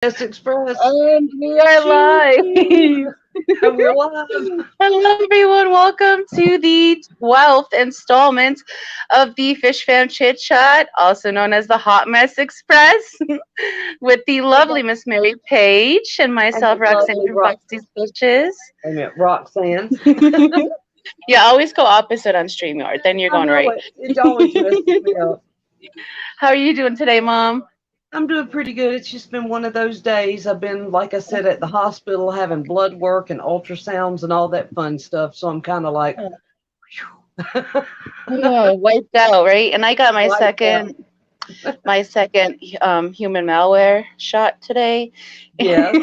Yes, Express. And we are live. We're live. Hello, everyone. Welcome to the 12th installment of the Fish Fam Chit Chat, also known as the Hot Mess Express, with the Hey, lovely Miss Mary Paige and and myself, the Roxanne lovely from Rock. Foxy's Fishes. Wait a minute, Roxanne. Yeah, always go opposite on StreamYard, then you're I going know right. it always messes me up. How are you doing today, Mom? I'm doing pretty good. It's just been one of those days. I've been, like I said, at the hospital having blood work and ultrasounds and all that fun stuff. So I'm kind of like, Oh, wiped out, right? And I got my wiped out. second human malware shot today. Yes.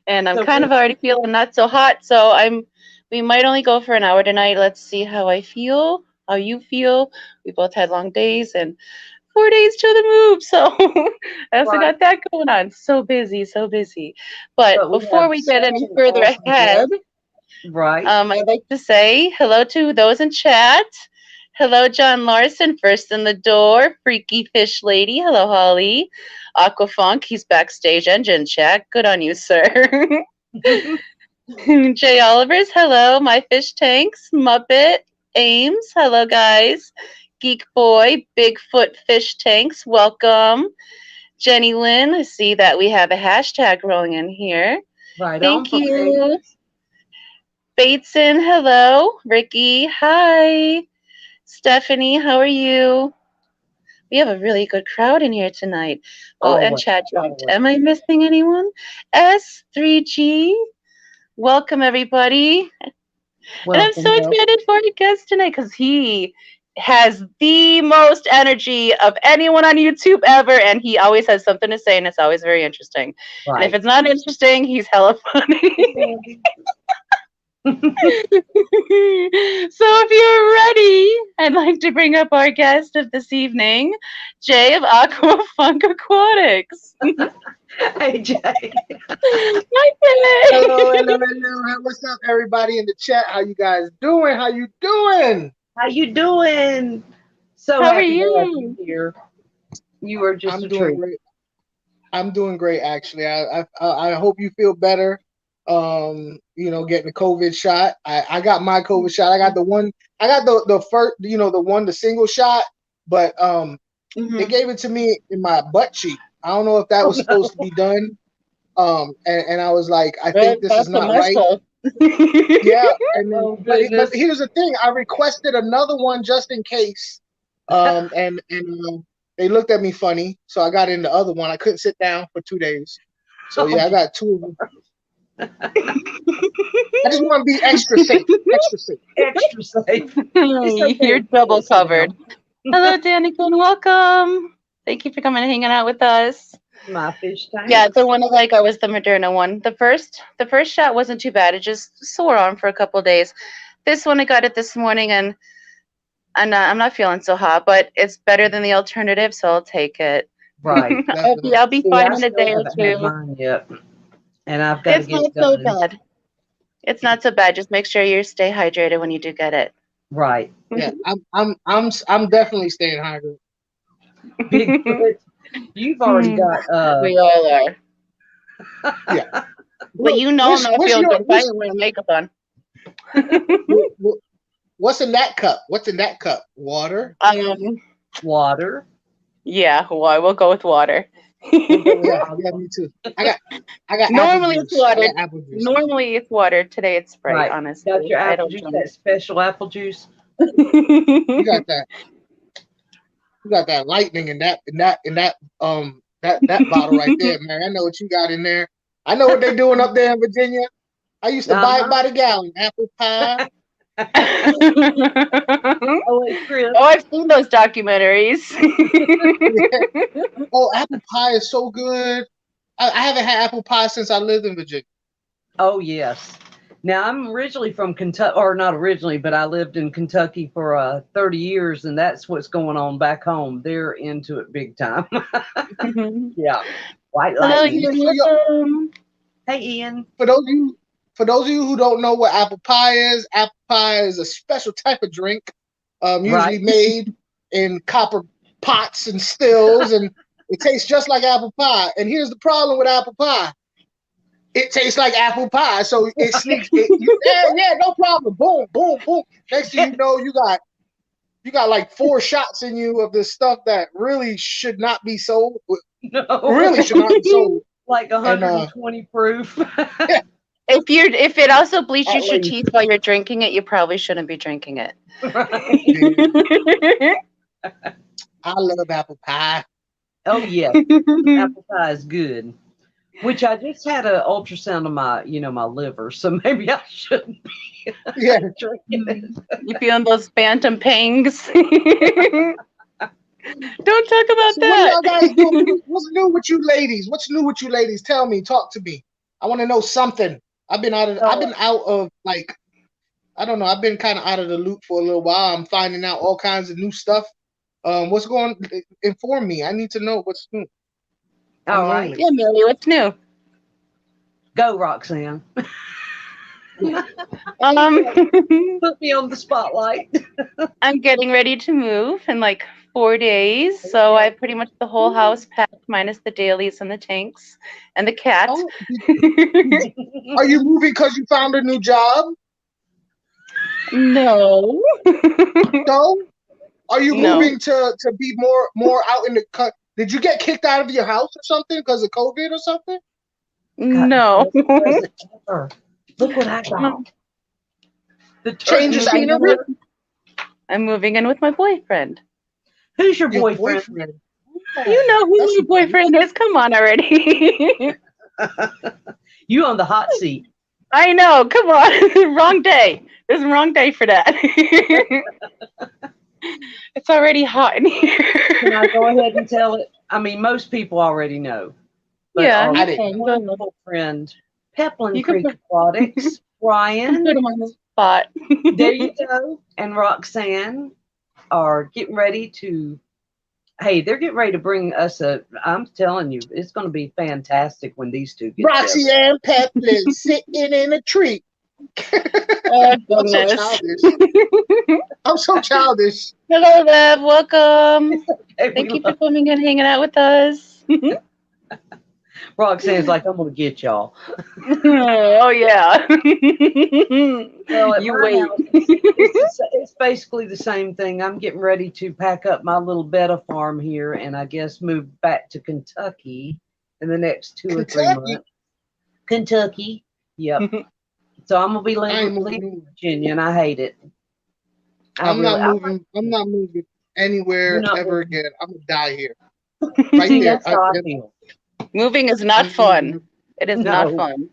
And I'm So kind of already feeling not so hot, so we might only go for an hour tonight. Let's see how I feel, how you feel. We both had long days and 4 days to the move, so I also right, got that going on. So busy, so busy. But but we before have we get such any an further awesome ahead, guest. Right. I'd like to say hello to those in chat. Hello, John Larson, first in the door. Freaky Fish Lady. Hello, Holly. Aqua Funk, he's backstage engine chat. Good on you, sir. Jay Olivers, hello. My Fish Tanks. Muppet. Ames, hello, guys. Geek Boy, Bigfoot Fish Tanks, welcome. Jenny Lynn, I see that we have a hashtag rolling in here. Right on, Thank Paige. you. Bateson, hello. Ricky, hi. Stephanie, how are you? We have a really good crowd in here tonight. Oh, and Always, chat dropped. always. Am I missing anyone? S3G, welcome everybody. And I'm Welcome, so welcome. excited for our guest tonight because he has the most energy of anyone on YouTube ever, and he always has something to say, and it's always very interesting. And if Right. it's not interesting, he's hella funny. So if you're ready, I'd like to bring up our guest of this evening, Jay of Aqua Funk Aquatics. Hey, Jay. Hi, Jay. Hello, hello, hello. What's up, everybody in the chat? How you guys doing? How you doing? How you doing? So How are happy to have you you? here. You are just I'm a doing treat. great. I'm doing great, actually. I hope you feel better. Getting the COVID shot. I got my COVID shot. I got the one. I got the first. The single shot, but they Hmm. gave it to me in my butt cheek. I don't know if that Oh was supposed to no. be done. And I was like, I Well, think this is that's a not right. muscle. Yeah, and then Oh but goodness. here's the thing: I requested another one just in case. They looked at me funny, so I got in the other one. I couldn't sit down for 2 days, so Oh, yeah, I got two of them. I just want to be extra safe, extra safe. extra safe. It's okay You're if you double can't sit covered. down. Hello, Danica, and welcome. Thank you for coming and hanging out with us. My fish Yeah, the tanks. one I got was the Moderna one. The first shot wasn't too bad. It just sore on for a couple days. This one I got it this morning, and I'm not feeling so hot, but it's better than the alternative, so I'll take it. Right. I'll be Definitely. I'll be See, fine I in a still day or haven't had two. mine yet, and I've got to It's get not it so done. bad. It's not so bad. Just make sure you stay hydrated when you do get it. Right. Yeah, I'm definitely staying hydrated. Bigfoot. You've already got We all are. Yeah. But Look, you know I'm not what's feeling your good if I ain't wearing makeup on. what's in that cup? What's in that cup? Water. um, water. yeah, well, we'll go with water. We'll go with Yeah, water. yeah, me too. I got I got apple Normally it's juice. I water. got apple juice. Normally it's water. Today it's Sprite, Right. Got honestly. your I apple don't juice, drink. that special apple juice. You got that. You got that lightning in that bottle right there, man. I know what you got in there. I know what they doing up there in Virginia. I used to buy it Uh-huh. by the gallon. Apple pie. Oh, Oh, hey, Chris. I've seen those documentaries. Oh, apple pie is so good. I haven't had apple pie since I lived in Virginia. Oh, yes. Now, I'm originally from Kentucky, or not originally, but I lived in Kentucky for 30 years, and that's what's going on back home. They're into it big time. Yeah. White Hello, lightning. you're So you welcome. Hey, Ian. for those of you for those of you who don't know what apple pie is a special type of drink, Right. usually made in copper pots and stills, and It tastes just like apple pie. And here's the problem with apple pie. It tastes like apple pie. So it sneaks. Yeah, no problem. Boom, boom, boom. Next thing you know, you got like 4 shots in you of this stuff that really should not be sold. No. Really should not be sold. Like 120 proof. If it also bleaches At your least. teeth while you're drinking it, you probably shouldn't be drinking it. Right. I love apple pie. Oh yeah, apple pie is good. Which I just had an ultrasound of my, my liver, so maybe I shouldn't be Yeah. drinking it. You feeling those phantom pangs? Don't talk about So that. what y'all guys doing? What's new with you ladies? What's new with you ladies? Tell me, talk to me. I want to know something. I've been out of like, I don't know. I've been kind of out of the loop for a little while. I'm finding out all kinds of new stuff. What's going? Inform me. I need to know what's new. All right, Yeah, Millie, what's new? go Roxanne. Put me on the spotlight. I'm getting ready to move in like 4 days, so I pretty much the whole house packed minus the dailies and the tanks and the cat. Oh, are you moving because you found a new job? No. No. Are you No. moving to be more out in the cut? Did you get kicked out of your house or something because of COVID or something? No. Look what I got. The Change of turkey scenery? baster. I'm moving in with my boyfriend. Who's your Your boyfriend? You know who That's your boyfriend is. Come on already. You on the hot seat. I know. Come on. Wrong day. There's a wrong day for that. It's already hot in here. Can I go ahead and tell it? I mean, most people already know. But Yeah, our I didn't. wonderful friend, Peplin You can Creek put- Aquatics, Brian, Put him on the spot. there you go, and Roxanne are getting ready to. Hey, they're getting ready to bring us I'm telling you, it's going to be fantastic when these two get Roxy together. Ann Peplin sitting in a tree. Oh, I'm so goodness. childish. I'm so childish. Hello, Bev. Welcome. Hey, Thank you for coming and hanging out with us. Roxanne's like, I'm going to get y'all. Oh, yeah. Well, at You my wait. house, it's basically the same thing. I'm getting ready to pack up my little betta farm here and I guess move back to Kentucky in the next 2 or 3 Kentucky? months. Kentucky. Yep. So I'm gonna be leaving moving. Virginia and I hate it. I'm not moving anywhere You're not ever moving. again. I'm gonna die here. Right there. That's how I feel. Moving is not fun. It is not No. fun.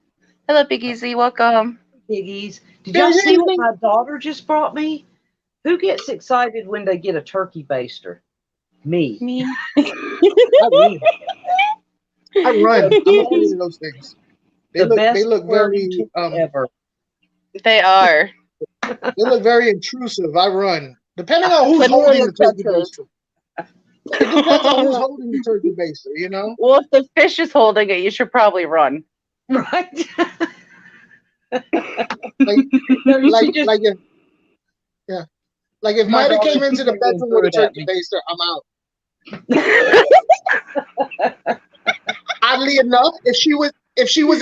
Hello, Big Easy. Welcome. Piggies. Did y'all see what my daughter just brought me? Who gets excited when they get a turkey baster? Me. Me. I run. I'm not afraid of those things. They look very ever. They are. they look very intrusive. I run. Depending on who's holding the turkey baster. It depends on who's holding the turkey baster, you know? Well, if the fish is holding it, you should probably run. Right. Like if Mida came into the bedroom with a turkey baster, I'm out. Oddly enough, if she was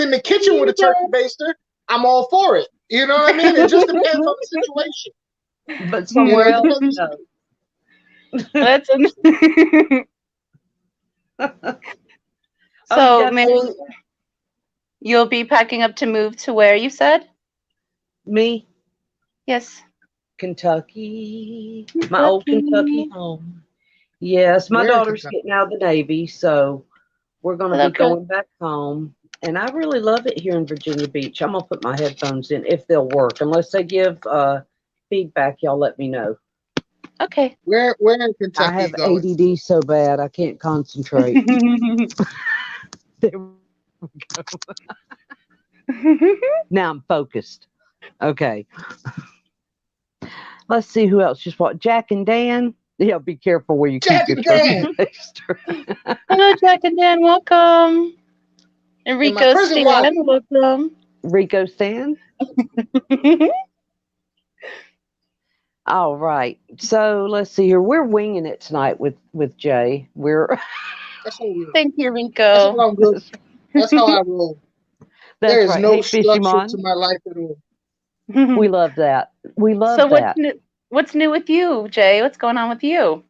in the kitchen with a turkey baster, I'm all for it. You know what I mean? It just depends on the situation. But somewhere else, no. That's so maybe you'll be packing up to move to where you said? Me? Yes. Kentucky. My old Kentucky home. Yes, my daughter's getting out of the Navy, so we're going to be going back home. And I really love it here in Virginia Beach. I'm going to put my headphones in if they'll work. Unless they give feedback, y'all let me know. Okay. Where in Kentucky? I have ADD so bad I can't concentrate. There we go. Now I'm focused. Okay. Let's see who else just walked. Jack and Dan. Yeah, be careful where you keep your turkey baster. Hello, Jack and Dan. Welcome. Enrico Stan. Welcome. Rico Stan. All right. So let's see here. We're winging it tonight with Jay. That's what we. Thank you, That's Rico. what I'm good. That's how I roll. There That's is right. no Hey, structure to Fishimon, my life at all. we love that. We love So that. what's new with you, Jay? What's going on with you?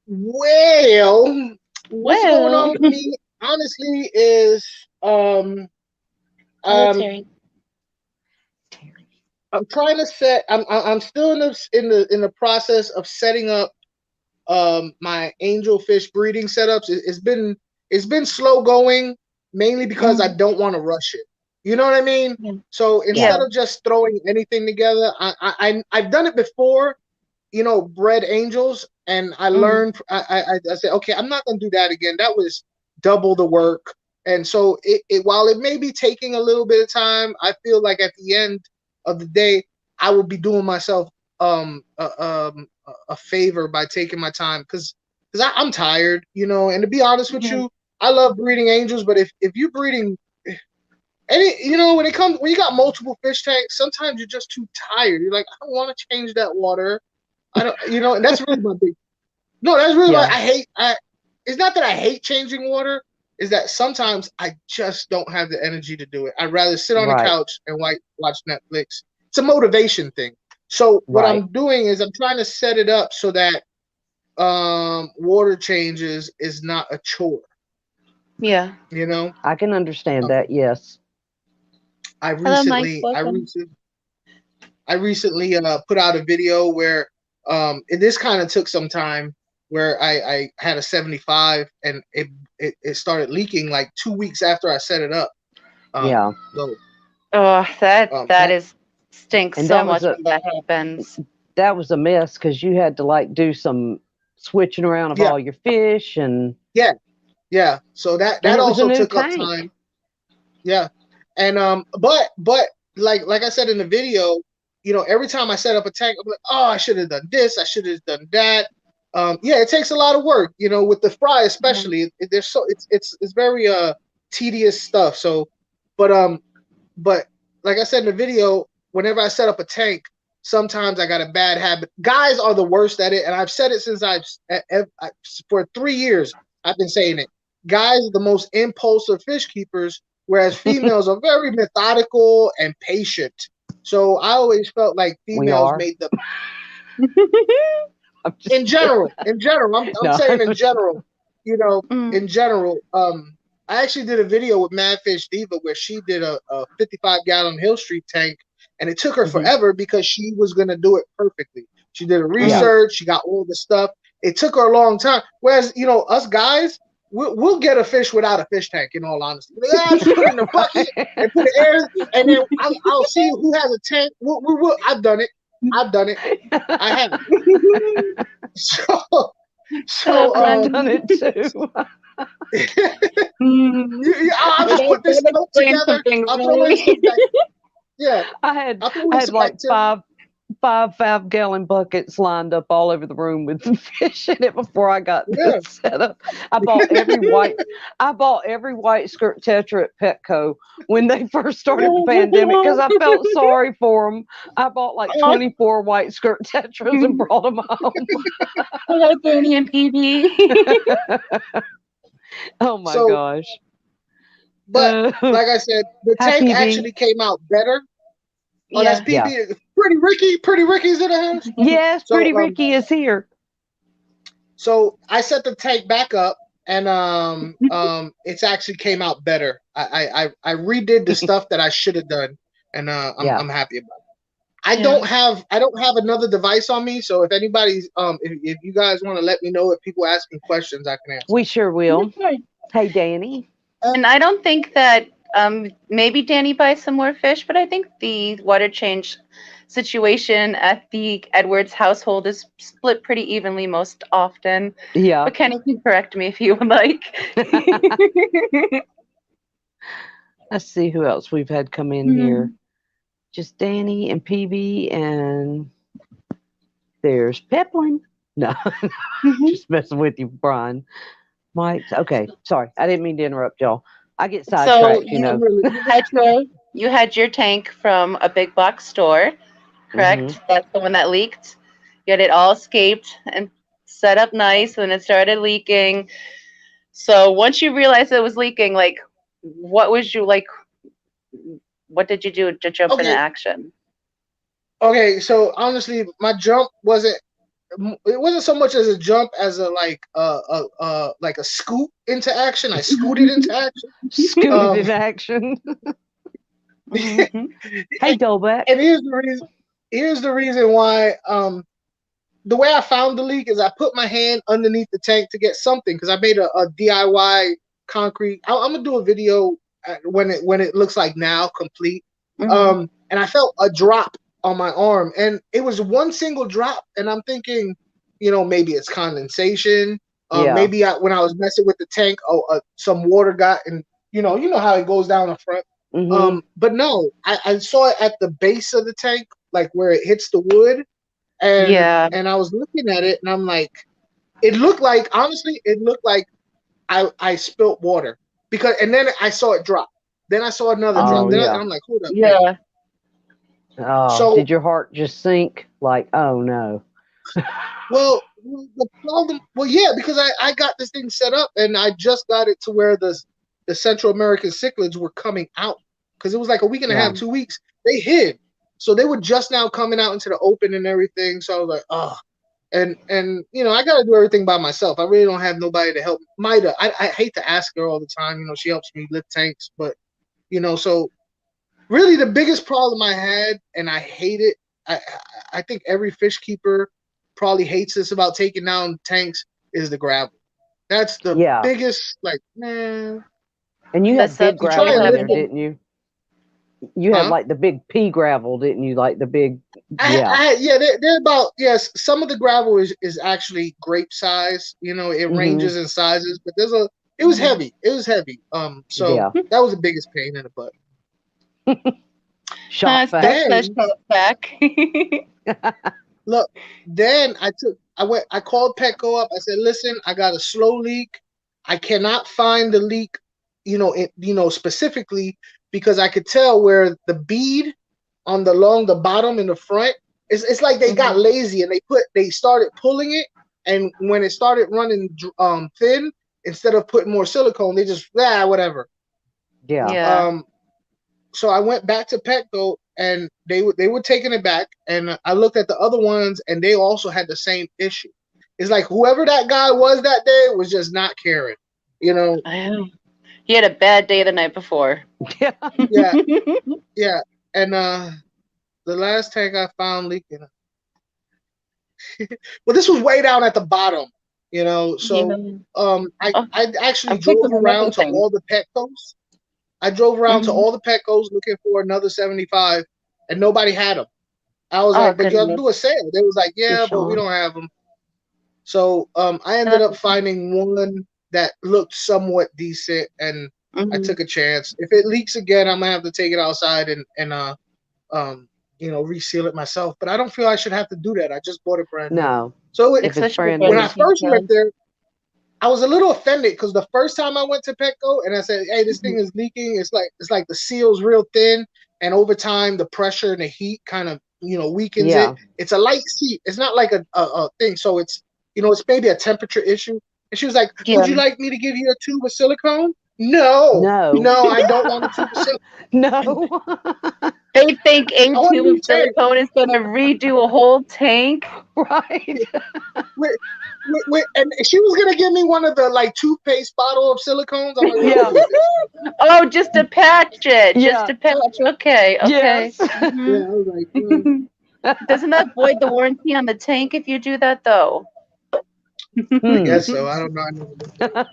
Well, what's going Well, on with me, honestly, is hello, um Terry. I'm trying to set. I'm still in the process of setting up my angelfish breeding setups. It's been slow going, mainly because I Mm, don't want to rush it. You know what I mean? yeah. So Yeah. instead of just throwing anything together, I've done it before. Bred angels, and I Mm, learned. I said, okay, I'm not gonna do that again. That was double the work. And so while it may be taking a little bit of time, I feel like at the end of the day, I will be doing myself a favor by taking my time, because I'm tired, and to be honest with mhm, you, I love breeding angels, but if you're breeding any, when you got multiple fish tanks, sometimes you're just too tired. You're like, I don't want to change that water. I don't, and that's really my big. No, that's really my. Yeah. It's not that I hate changing water. Is that sometimes I just don't have the energy to do it. I'd rather sit on the Right. couch and watch Netflix. It's a motivation thing. So what Right. I'm doing is I'm trying to set it up so that water changes is not a chore. yeah. You know, I can understand um, that. Yes. I Hello, Mike. recently I Welcome. recently I recently put out a video where this kind of took some time, where I had a 75, and it started leaking like 2 weeks after I set it up. Yeah. So Oh, that that is stinks And so that was much a when that happens. mess because you had to like do some switching around of yeah all your fish yeah yeah. So that and that it was a also new took up tank. time. Yeah, and but like I said in the video, every time I set up a tank, I'm like, oh, I should have done this, I should have done that. Yeah, it takes a lot of work, with the fry Yeah. especially. There's so it's very tedious stuff. So, but but like I said in the video, whenever I set up a tank, sometimes I got a bad habit. Guys are the worst at it, and I've said it since for 3 years. I've been saying it. Guys are the most impulsive fish keepers, whereas females are very methodical and patient. So I always felt like We females are. made the I'm just in kidding. general, I'm No. saying in general, Mm, in general, I actually did a video with Madfish Diva where she did a 55-gallon Hill Street tank, and it took her Hmm. forever because she was gonna do it perfectly. She did a Yeah. mm. research, she got all the stuff. It took her a long time. Whereas, us guys, we'll get a fish without a fish tank. In all honesty, like, just put it in a bucket and put the air, and then I'll see who has a tank. I've done it. I've done it. I have. So, Hello, so I've Brandon. done it too. Mm. I'll Well, just put this that stuff explains together. something, I'll throw in really. some yeah. I had I'll throw I in had some like bacteria. five 5-gallon buckets lined up all over the room with fish in it before I got Yeah. this set up. I bought every white skirt tetra at Petco when they first started the pandemic because I felt sorry for them. I bought like Oh, 24 white skirt tetras and brought them home. hello, Danny and PB. Oh my So, gosh. but like I said, the Hi tank PB. actually came out better. Oh, that's Yeah. Yeah. PB. Pretty Ricky. Pretty Ricky's in the house. Yes, So Pretty Ricky is here. so I set the tank back up, and it's actually came out better. I redid the stuff that I should have done, and Yeah. I'm happy about it. Yeah. I don't have another device on me, so if anybody's if you guys want to let me know, if people asking questions, I can answer. We sure Yeah, will. sure. Hey Danny. And I don't think that maybe Danny buys some more fish, but I think the water change situation at the Edwards household is split pretty evenly most often. Yeah. But Kenny can correct me if you would like. Let's see who else we've had come in here. Just Danny and PB, and there's Peplin. No, just messing with you, Brian. Mike. Okay, sorry. I didn't mean to interrupt y'all. I get So sidetracked, you you know. Really, you had your tank from a big box store, Hmm. correct? That's the one that leaked. You had it all escaped and set up nice, and it started leaking. So once you realized it was leaking, like, what was you like? What did you do to jump into Okay, action? okay. So honestly, my jump wasn't. It wasn't so much as a jump as a like a scoot into action. I scooted into action. Scooted Um, in action. Mhm. Hey, Dolbeck. and here's the reason. Here's the reason why. The way I found the leak is I put my hand underneath the tank to get something because I made a DIY concrete. I'm gonna do a video when it looks like now complete. Mhm. And I felt a drop on my arm, and it was one single drop, and I'm thinking, maybe it's condensation. Yeah. Maybe when I was messing with the tank, some water got, and you know how it goes down the front. Mm-hmm. But no, I saw it at the base of the tank, like where it hits the wood, and Yeah. I was looking at it, and I'm like, honestly, it looked like I spilt water and then I saw it drop. Then I saw another drop. Oh, Mhm. Then yeah. I'm like, hold up, wait. Yeah. Oh, So, did your heart just sink? Like, oh no. well, the problem, well, yeah, because I got this thing set up, and I just got it to where the Central American cichlids were coming out because it was like a week and a Yeah. half, 2 weeks. They hid, so they were just now coming out into the open and everything. So I was like, oh. And I got to do everything by myself. I really don't have nobody to help. Maida, I hate to ask her all the time. She helps me lift tanks, but so really the biggest problem I had, and I hate it. I think every fish keeper probably hates this about taking down tanks is the gravel. That's the Yeah. biggest. Like, man, And you The had big you try gravel and in lift there, subdivision. them, didn't you? You had huh? like the big pea gravel, didn't you? Like the big, yeah. Yeah, they're about, yes. Some of the gravel is actually grape size. It Mm-hmm. ranges in sizes, but it was Mhm. heavy. It was heavy. So Yeah. that was the biggest pain in the butt. Shot That's vac. the Then shot back. look, then I called Petco up. I said, listen, I got a slow leak. I cannot find the leak, specifically because I could tell where the bead along the bottom in the front. It's like they got Mhm. lazy and they started pulling it, and when it started running thin, instead of putting more silicone, they just whatever. Yeah. Yeah. Um, so I went back to Petco, and they were taking it back, and I looked at the other ones, and they also had the same issue. It's like whoever that guy was that day was just not caring, you know. I know. He had a bad day the night before. Yeah. Yeah, yeah. And the last tank I found leaking. Well, this was way down at the bottom, Yeah. So I Oh, I actually I'm quick drove to remember around to things. all the Petcos. I drove around to Mhm. all the Petcos looking for another 75, and nobody had them. I was Oh like, but you have to goodness. do a sale. They was like, yeah, but we Deshaun. don't have them. So I ended That's up finding one that looked somewhat decent, and I mhm. took a chance. If it leaks again, I'm gonna have to take it outside and um reseal it myself. But I don't feel I should have to do that. I just bought it brand new. No. So If it's Especially brand when when new. I it's new first went job. there, I was a little offended because the first time I went to Petco and I said, "Hey, this thing Mhm. is leaking. It's like the seal's real thin, and over time the pressure and the heat kind of weakens it. Yeah. It's a light seat. It's not like a thing. So it's maybe a temperature issue." And she was like, "Would Yeah. you like me to give you a tube of silicone?" No, No. no, I don't want a tube of silicone. No. They think a I want a tube new of tank. silicone is going to redo a whole tank. Right. Wait, and she was gonna give me one of the like toothpaste bottle of silicones. I'm like, what am I gonna Yeah. do with this? Oh, just to patch it. Just Yeah. to patch. Okay. Okay. Yes. Hmm. Yeah, I was like, Doesn't that void the warranty on the tank if you do that though? I Hmm. guess so. I don't know. I never looked at it.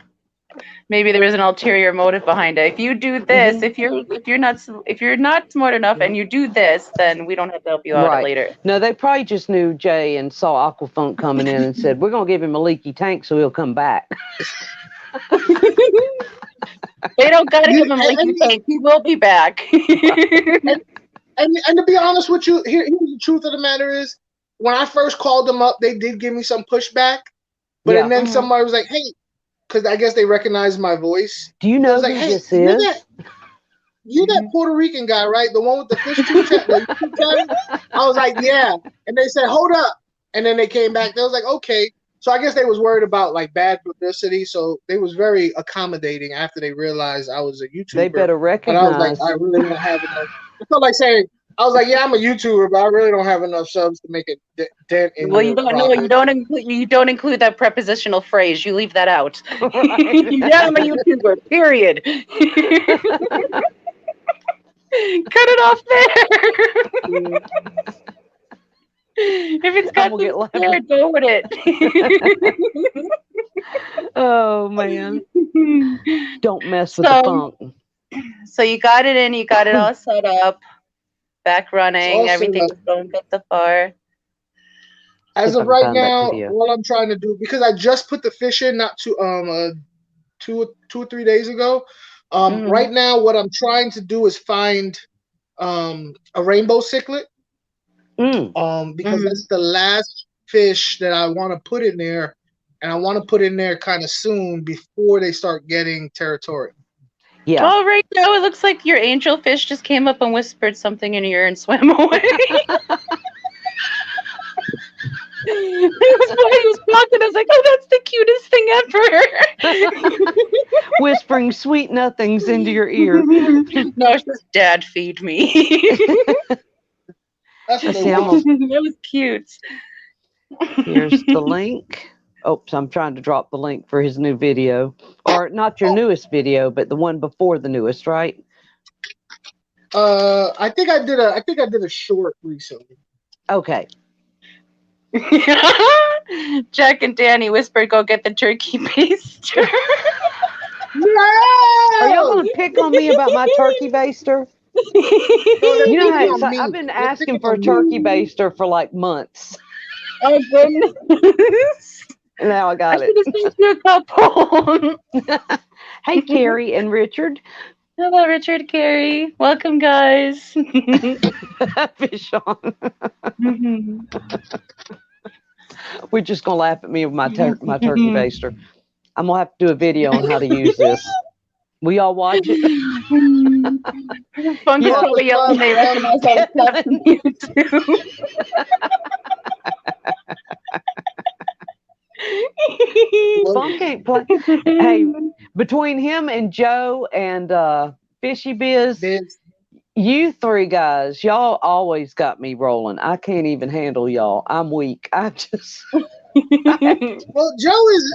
Maybe there is an ulterior motive behind it. If you do this, Hmm. if you're not smart enough and you do this, then we don't have to help you out Right. later. No, they probably just knew Jay and saw Aqua Funk coming in and said, "We're gonna give him a leaky tank so he'll come back." They don't gotta You, give him and, leaky and, tank. He will be back. and, and to be honest with you, here's the truth of the matter is, when I first called them up, they did give me some pushback, but and Yeah. then Mhm. somebody was like, "Hey," because I guess they recognized my voice. Do you They know was like, who "Hey, this is? you're that Mhm. Puerto Rican guy, right? The one with the fish tube the YouTube channel?" I was like, "Yeah," and they said, "Hold up," and then they came back. They was like, "Okay." So I guess they was worried about like bad publicity. So they was very accommodating after they realized I was a YouTuber. They better But I was like, recognize. I really don't have enough. It felt like saying, I was like, yeah, I'm a YouTuber, but I really don't have enough subs to make a dent in Well, your you don't know. profit. You don't include that prepositional phrase. You leave that out. Right. Yeah, I'm a YouTuber. Period. Cut it off there. If it's got I'm gonna get things laughing. there, go with it. Oh man. Don't mess with the funk. So you got it in, you got it all set up, back running, Awesome. everything's going good so far. As If I of can right find that now, video. what I'm trying to do, because I just put the fish in not too 2 or 3 days ago. Mhm. Right now, what I'm trying to do is find a rainbow cichlid. Because that's the last fish that I want to put in there, and I want to put in there kind of soon before they start getting territorial. Yeah. Oh, right now it looks like your angel fish just came up and whispered something in your ear and swam away. He was walking. I was like, "Oh, that's the cutest thing ever." Whispering sweet nothings into your ear. No, it's just Dad feed me. That's what they See, want. That was cute. Here's the link. Oops, I'm trying to drop the link for his new video. Or not your newest video, but the one before the newest, right? I think I did a short recently. Okay. Jack and Danny whispered, "Go get the turkey baster." No! Are y'all gonna pick on me about my turkey baster? You know how it's, I've been asking for a turkey baster for like months. Oh goodness! Now I got it. should have sent you a couple. Hey, Carrie and Richard. Hello, Richard, Carrie. Welcome, guys. Fish on. We're just gonna laugh at me with my turkey baster. I'm gonna have to do a video on how to use this. Will y'all watch it? Funk is probably yelling. They recognize all the stuff from YouTube. Funk ain't play. Hey, between him and Joe and Fishy Biz, you three guys, y'all always got me rolling. I can't even handle y'all. I'm weak. I just. Well, Joe is.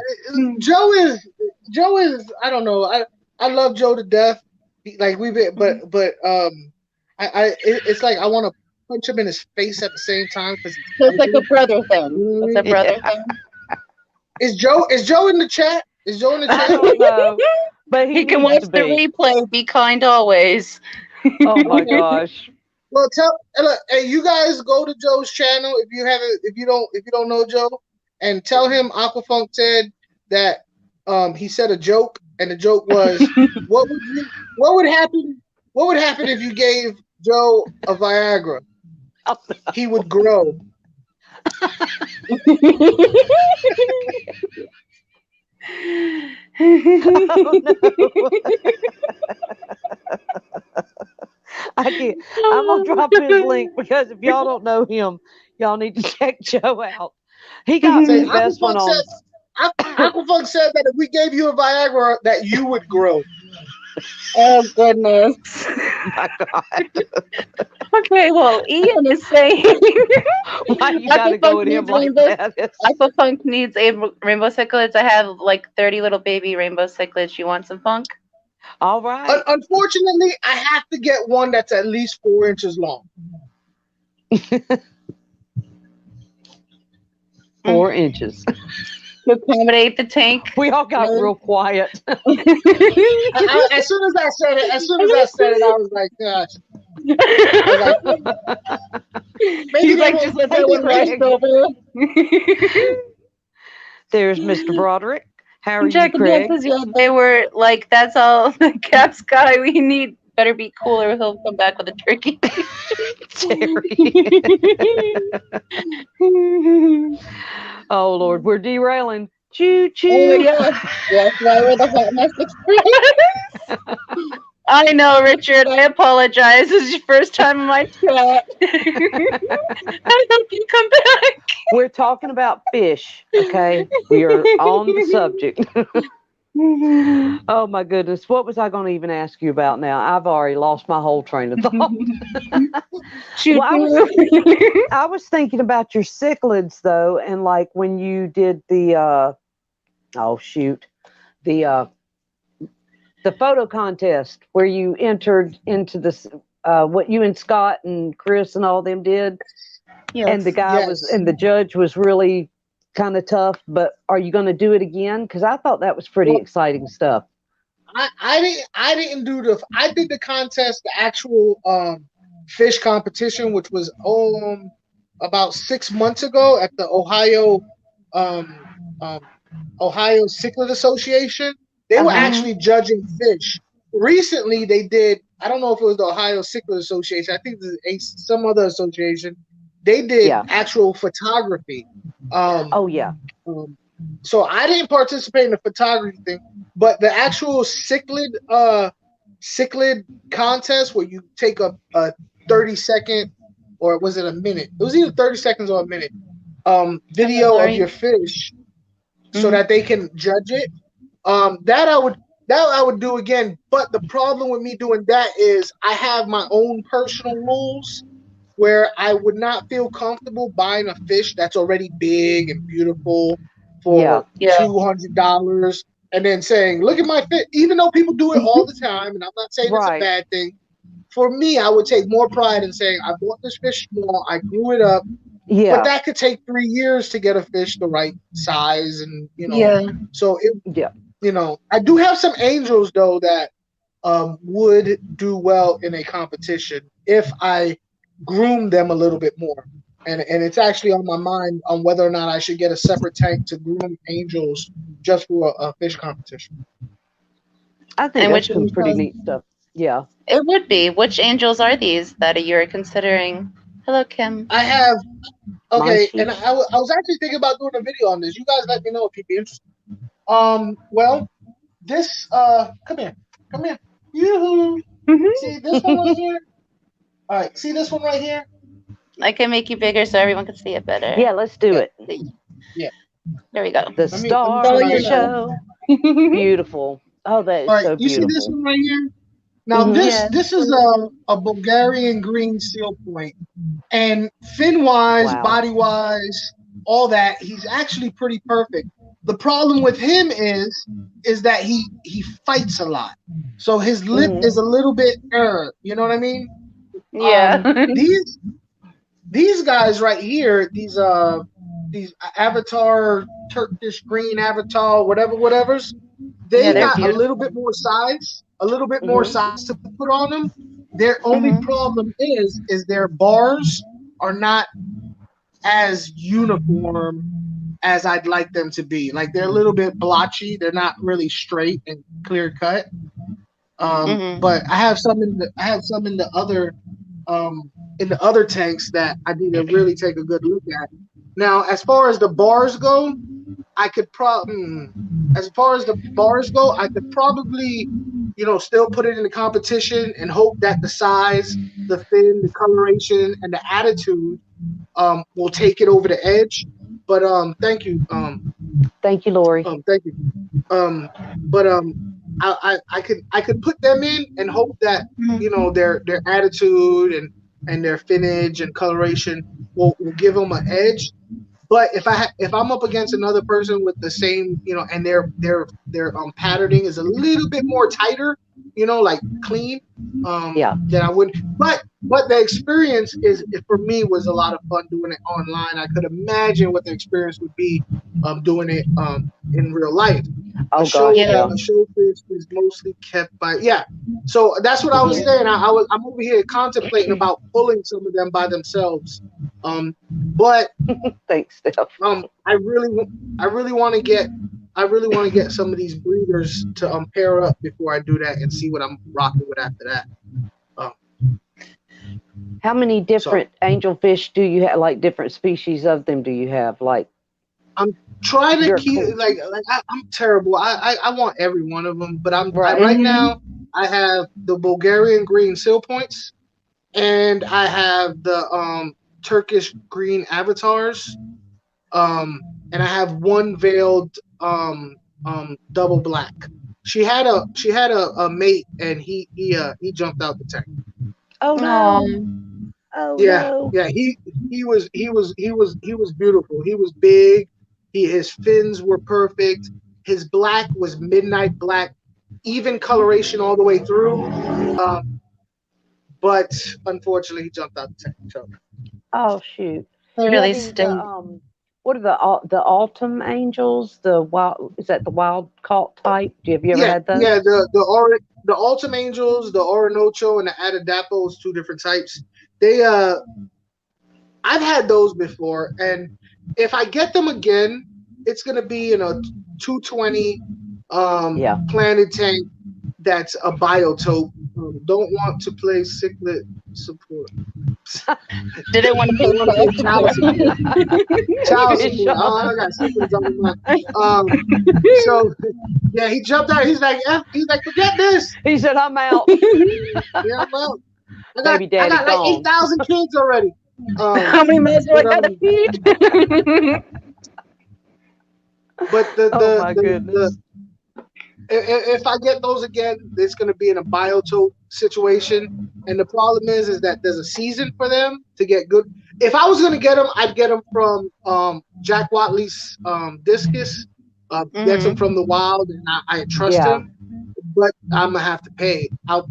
I don't know. I love Joe to death. Like it's like I want to punch him in his face at the same time because it's like a brother thing. It's a brother thing. Is Joe in the chat? Is Joe in the chat? I don't know, but he can watch the replay. Be kind always. Oh my gosh. Well, hey, you guys go to Joe's channel if you don't know Joe, and tell him Aqua Funk said that he said a joke, and the joke was what would happen if you gave Joe a Viagra? Oh, no. He would grow. Oh, no. I can't. I'm gonna drop his link because if y'all don't know him, y'all need to check Joe out. He got the best one on. Aqua Funk said that if we gave you a Viagra, that you would grow. Oh goodness! My God. Okay, well, Ian is saying why you gotta go with him like that? Aqua Funk needs a rainbow cichlids. I have like 30 little baby rainbow cichlids. You want some funk? All right. Unfortunately, I have to get one that's at least 4 inches long. 4 inches. To accommodate the tank. We all got real quiet. As soon as I said it, I was like, gosh. He's like, just let that one rest over. There's Mr. Broderick. How are Jack you, Craig? They were like, that's all the Cap's guy we need. Better be cooler. He'll come back with a turkey. Oh Lord, we're derailing. Choo choo. Oh, yeah. That's why we're the Hot Mess Express. I know, Richard. I apologize. This is your first time in my chat. I hope you come back. We're talking about fish, okay? We are on the subject. Oh my goodness. What was I going to even ask you about now? I've already lost my whole train of thought. Shoot. Well, I was thinking about your cichlids though, and like when you did the oh shoot, the the photo contest where you entered into this what you and Scott and Chris and all them did, and the guy was Yes. and the judge was really kind of tough. But are you going to do it again? Because I thought that was pretty Well, exciting stuff. I didn't do I did the contest, the actual fish competition, which was about 6 months ago at the um, um, Ohio Cichlid Association. They were Uh-huh. actually judging fish. Recently, they did. I don't know if it was the Ohio Cichlid Association. I think some other association. They did Yeah. actual photography. Oh yeah. Um, so I didn't participate in the photography thing, but the actual cichlid contest where you take a 30-second, or was it a minute? It was either 30 seconds or a minute video of your fish so that they can judge it. That I would do again. But the problem with me doing that is I have my own personal rules where I would not feel comfortable buying a fish that's already big and beautiful for $200 and then saying, "Look at my fish." Even though people do it all the time, and I'm not saying it's a Right. bad thing. For me, I would take more pride in saying, "I bought this fish small, I grew it up." Yeah. But that could take 3 years to get a fish the right size, and so Yeah. I do have some angels though that would do well in a competition if I groom them a little bit more. And it's actually on my mind on whether or not I should get a separate tank to groom angels just for a fish competition. I think And that's which some pretty neat stuff. Yeah. It would be. Which angels are these that you're considering? Hello, Kim. I have Mine's and I was actually thinking about doing a video on this. You guys let me know if you'd be interested. Well, this come here. Yoo-hoo. See this one right here? All right, see this one right here? I can make you bigger so everyone can see it better. Yeah, let's do it. Yeah. There we go. The Let me star try of the it out. show. Beautiful. Oh, that is All right, so you see this beautiful. one right here? Now Mhm. this is a Bulgarian green seal point, and fin wise, Wow. body wise, all that, he's actually pretty perfect. The problem with him is that he fights a lot, so his lip Mhm. is a little bit you know what I mean? Yeah. These guys right here, these Avatar, Turkish green Avatar, whatever's, they they're got a beautiful. little bit more size, Mhm. to put on them. Their only Mhm. problem is their bars are not as uniform as I'd like them to be. Like they're a little bit blotchy. They're not really straight and clear cut. Mhm. But I have some in the other tanks that I need to really take a good look at. Now, as far as the bars go, I could probably still put it in the competition and hope that the size, the fin, the coloration, and the attitude will take it over the edge. But thank you. Thank you, Lori. Thank you. But I could put them in and hope that their attitude and their finnage and coloration will give them an edge. But if I'm up against another person with the same, and their patterning is a little bit more tighter, like clean, Yeah. then I wouldn't. But the experience for me was a lot of fun doing it online. I could imagine what the experience would be doing it in real life. Oh A show, gosh. Yeah. a showfish is mostly kept by So that's what I was saying. I'm over here contemplating about pulling some of them by themselves. But Thanks, Steph. I really want to get some of these breeders to pair up before I do that and see what I'm rocking with after that. How many different angelfish do you have? Like different species of them do you have? Like I'm trying to You're keep cool. I'm terrible. I want every one of them, but Right. right now I have the Bulgarian green seal points, and I have the Turkish green avatars. And I have one veiled double black. She had a mate, and he jumped out the tank. Oh no! Oh no! Yeah. He was beautiful. He was big. His fins were perfect. His black was midnight black, even coloration all the way through. But unfortunately, he jumped out the tank. So. Oh shoot! Really Yeah, stink. what are the autumn angels? The wild, is that the wild caught type? Have you ever had those? Yeah, the autumn angels, the Orinoco, and the Adadapos, two different types. They I've had those before, and if I get them again, it's gonna be in a 220 planted tank that's a biotope. Don't want to play cichlid support. Didn't want to pay child support. Child support. Oh, I got cichlids on my mind. So yeah, he jumped out. He's like, forget this. He said, I'm out. Yeah, I'm out. I got like 8,000 kids already. How many males do I gotta feed? But oh my goodness. If I get those again, it's going to be in a biotope situation. And the problem is that there's a season for them to get good. If I was going to get them, I'd get them from Jack Watley's discus. Get them from the wild, and I trust him. But I'm going to have to pay out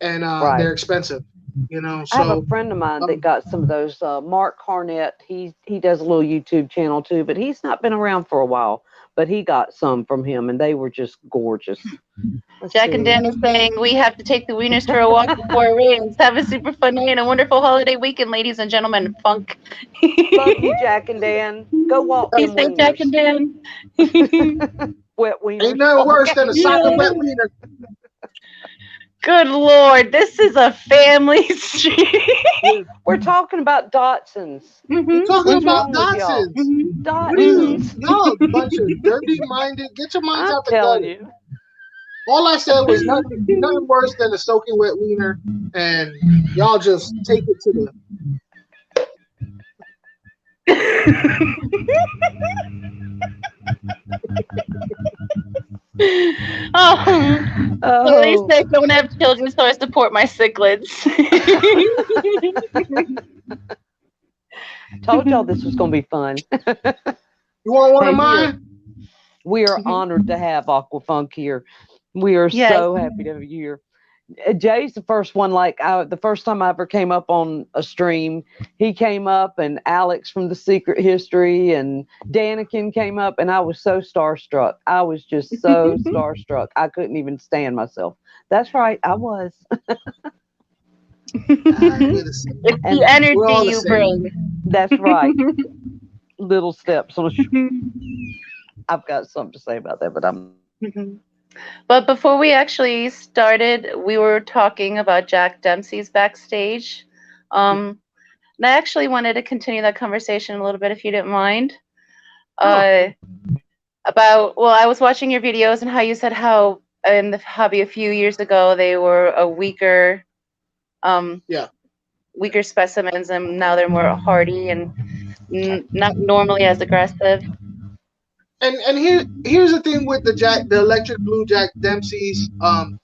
and they're expensive. You know, so I have a friend of mine that got some of those. Mark Harnett, he does a little YouTube channel too, but he's not been around for a while. But he got some from him, and they were just gorgeous. Jack and Dan is saying we have to take the wieners for a walk before it rains. Have a super fun day and a wonderful holiday weekend, ladies and gentlemen. Funk. Love you, Jack and Dan. Go walk. Be safe, Jack and Dan. Wet wieners. Ain't nothing worse than a sock of wet wiener. Good Lord, this is a family stream. We're talking about Datsuns. We're talking about Datsuns. Datsuns. Y'all a bunch of dirty-minded. Get your minds out the gutter. You. All I said was nothing worse than a soaking wet wiener, and y'all just take it to the. At least I don't have children, so I support my cichlids. Told y'all this was going to be fun. You want one of mine? We are honored to have Aqua Funk here. We are so happy to have you here. Jay's the first one. The first time I ever came up on a stream, he came up, and Alex from The Secret History and Danikin came up, and I was so starstruck. I was just so starstruck. I couldn't even stand myself. That's right, I was. It's the energy you bring. That's right. Little steps on a I've got something to say about that, but I'm. But before we actually started, we were talking about Jack Dempsey's backstage. And I actually wanted to continue that conversation a little bit, if you didn't mind. I was watching your videos and how you said how in the hobby a few years ago they were a weaker specimens, and now they're more hardy and not normally as aggressive. And here's the thing with the electric blue Jack Dempseys.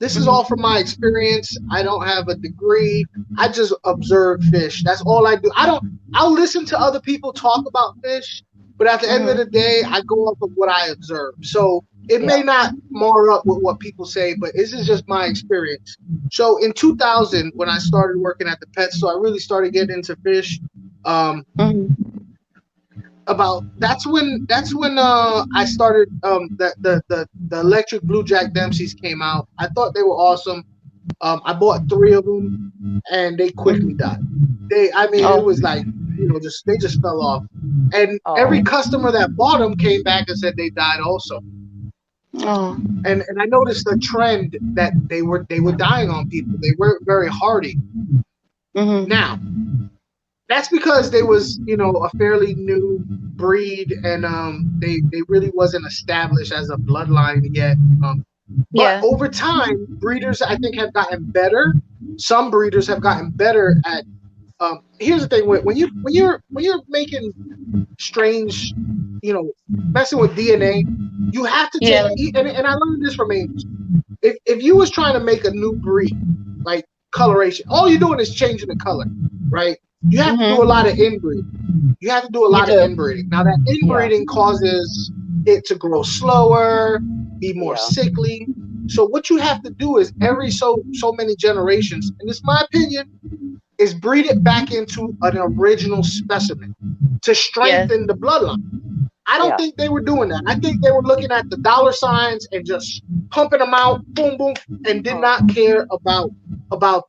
This is all from my experience. I don't have a degree. I just observe fish. That's all I do. I'll listen to other people talk about fish, but at the end of the day, I go off of what I observe. So it may not mar up with what people say, but this is just my experience. So in 2000, when I started working at the pet store, I really started getting into fish. That's when I started the electric blue Jack Dempseys came out. I thought they were awesome. I bought 3 of them, and they quickly died. It was like, they just fell off. And every customer that bought them came back and said they died also. And I noticed a trend that they were dying on people. They weren't very hardy. Now, that's because they was, a fairly new breed, and they really wasn't established as a bloodline yet. But over time, breeders I think have gotten better. Some breeders have gotten better at. Here's the thing: when you're making strange, messing with DNA, you have to take. And I learned this from Angels. If you was trying to make a new breed, like coloration, all you're doing is changing the color, right? You have to do a lot of inbreeding. You have to do a lot of inbreeding. Now that inbreeding causes it to grow slower, be more sickly. So what you have to do is every so many generations, and it's my opinion, is breed it back into an original specimen to strengthen the bloodline. I don't think they were doing that. I think they were looking at the dollar signs and just pumping them out, boom, boom, and did not care about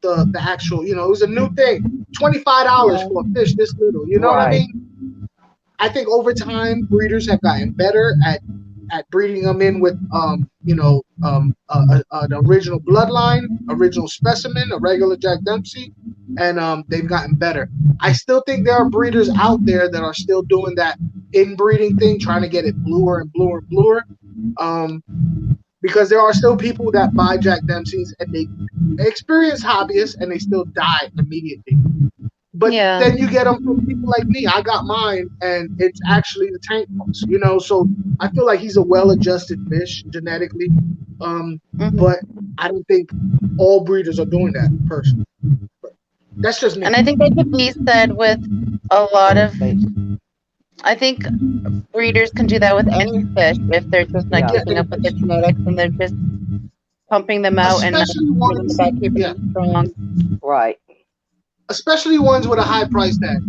the actual, it was a new thing. $25 for a fish this little, you know what I mean? I think over time breeders have gotten better at breeding them in with an original bloodline, original specimen, a regular Jack Dempsey, and they've gotten better. I still think there are breeders out there that are still doing that inbreeding thing, trying to get it bluer and bluer and bluer. Because there are still people that buy Jack Dempseys and they experience hobbyists and they still die immediately. But then you get them from people like me. I got mine, and it's actually the tank boss, So I feel like he's a well-adjusted fish genetically, but I don't think all breeders are doing that personally. But that's just me. And I think that could be said with a lot of. I think breeders can do that with any fish if they're just not keeping up with the genetics and they're just pumping them out especially and ones, back keeping them strong. Right. Especially ones with a high price tag.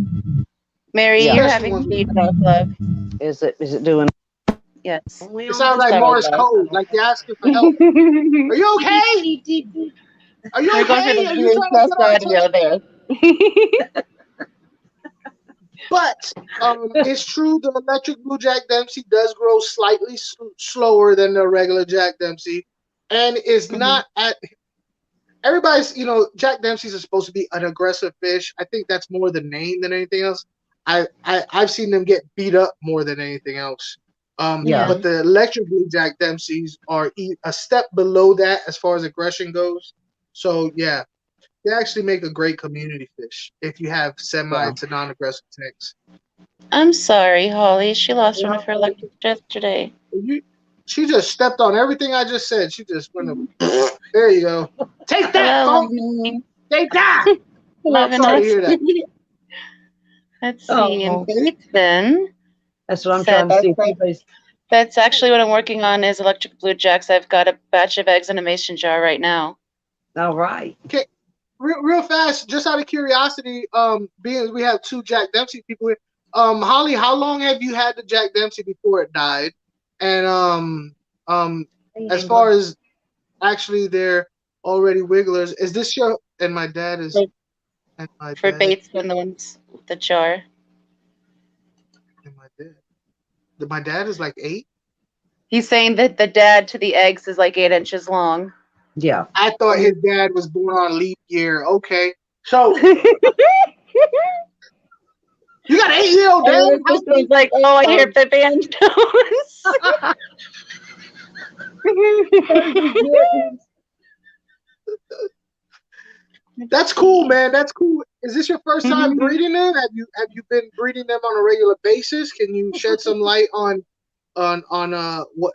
Mary, you're having feedback, love. Is it doing? Yes. It sounds like Morse code, like you're asking for help. Are you okay? Are you okay? Are you trying to get audio there? But it's true the electric blue Jack Dempsey does grow slightly slower than the regular Jack Dempsey, and is not at. Everybody's, Jack Dempseys are supposed to be an aggressive fish. I think that's more the name than anything else. I've seen them get beat up more than anything else. But the electric blue Jack Dempseys are a step below that as far as aggression goes. So yeah, they actually make a great community fish if you have semi to non-aggressive tanks. I'm sorry, Holly. She lost one of her electric yesterday. She just stepped on everything I just said. She just went. There you go. Take that, folks. Take that. I'm sorry to hear that. Let's see. And Bateson. That's what I'm trying to see. That's actually what I'm working on is electric blue jacks. I've got a batch of eggs in a mason jar right now. All right. Okay. Real fast, just out of curiosity, being we have two Jack Dempsey people here. Holly, how long have you had the Jack Dempsey before it died? And as far as actually they're already wigglers, is this your and my dad is and my for dad, Bateson, the ones with the jar. and my dad is like 8. He's saying that the dad to the eggs is like 8 inches long. Yeah. I thought his dad was born on leap year. Okay. So you got an 8-year-old dad? He's like, oh, I hear the banjos. That's cool, man. That's cool. Is this your first time breeding them? Have you been breeding them on a regular basis? Can you shed some light on what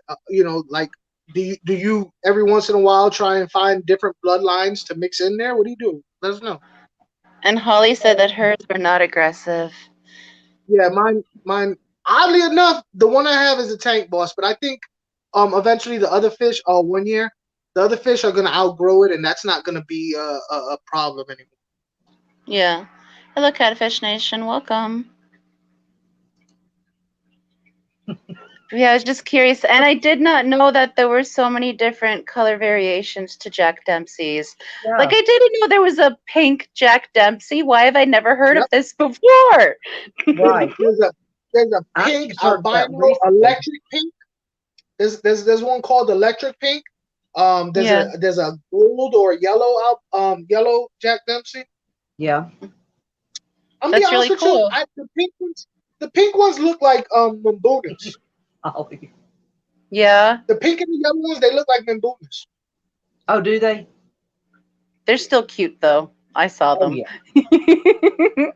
like do you every once in a while try and find different bloodlines to mix in there? What do you do? Let us know. And Holly said that hers were not aggressive. Yeah, mine. Oddly enough, the one I have is a tank boss, but I think eventually the other fish, 1 year, the other fish are gonna outgrow it, and that's not gonna be a problem anymore. Yeah. Hello, Catfish Nation. Welcome. Yeah, I was just curious, and I did not know that there were so many different color variations to Jack Dempsey's. Yeah. Like, I didn't know there was a pink Jack Dempsey. Why have I never heard of this before? Right. There's a pink albino electric pink. There's one called electric pink. There's a gold or yellow yellow Jack Dempsey. Yeah. I'm be honest really with cool. You, the pink ones look like Mambunas. Yeah, The pink and the yellow ones, they look like Mimbunas. Oh, do they? they're still cute though. I saw Oh them. yeah.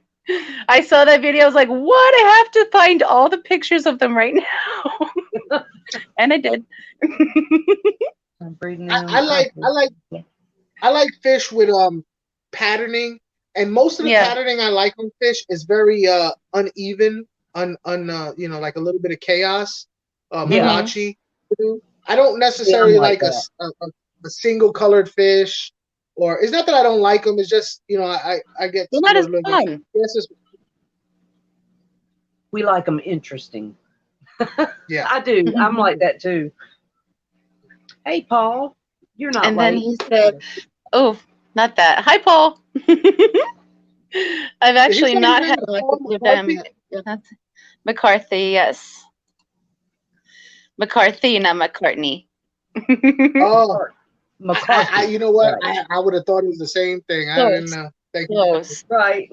I saw that video. I was like, what? I have to find all the pictures of them right now. And I did. I'm breeding I, them. I like I like I like fish with patterning, and most of the Yeah. patterning I like on fish is very uneven, you know, like a little bit of chaos, Yeah. blotchy. I don't Yeah, necessarily I'm like like a single colored fish, or it's not that I don't like them. It's just, you know, I get Well, that is scared. fun. Yes, We like them interesting. yeah. I do. I'm like that too. Hey, Paul, you're not And then late. he said, oh, not that. Hi, Paul. I've Did he actually say his not name had is much Paul with them. McCarthy? That's McCarthy, yes. McCarthy, not McCartney. Oh, McCarthy. you know what? Right. I would have thought it was the same thing. I didn't Close. know. Thank you. Close. Right.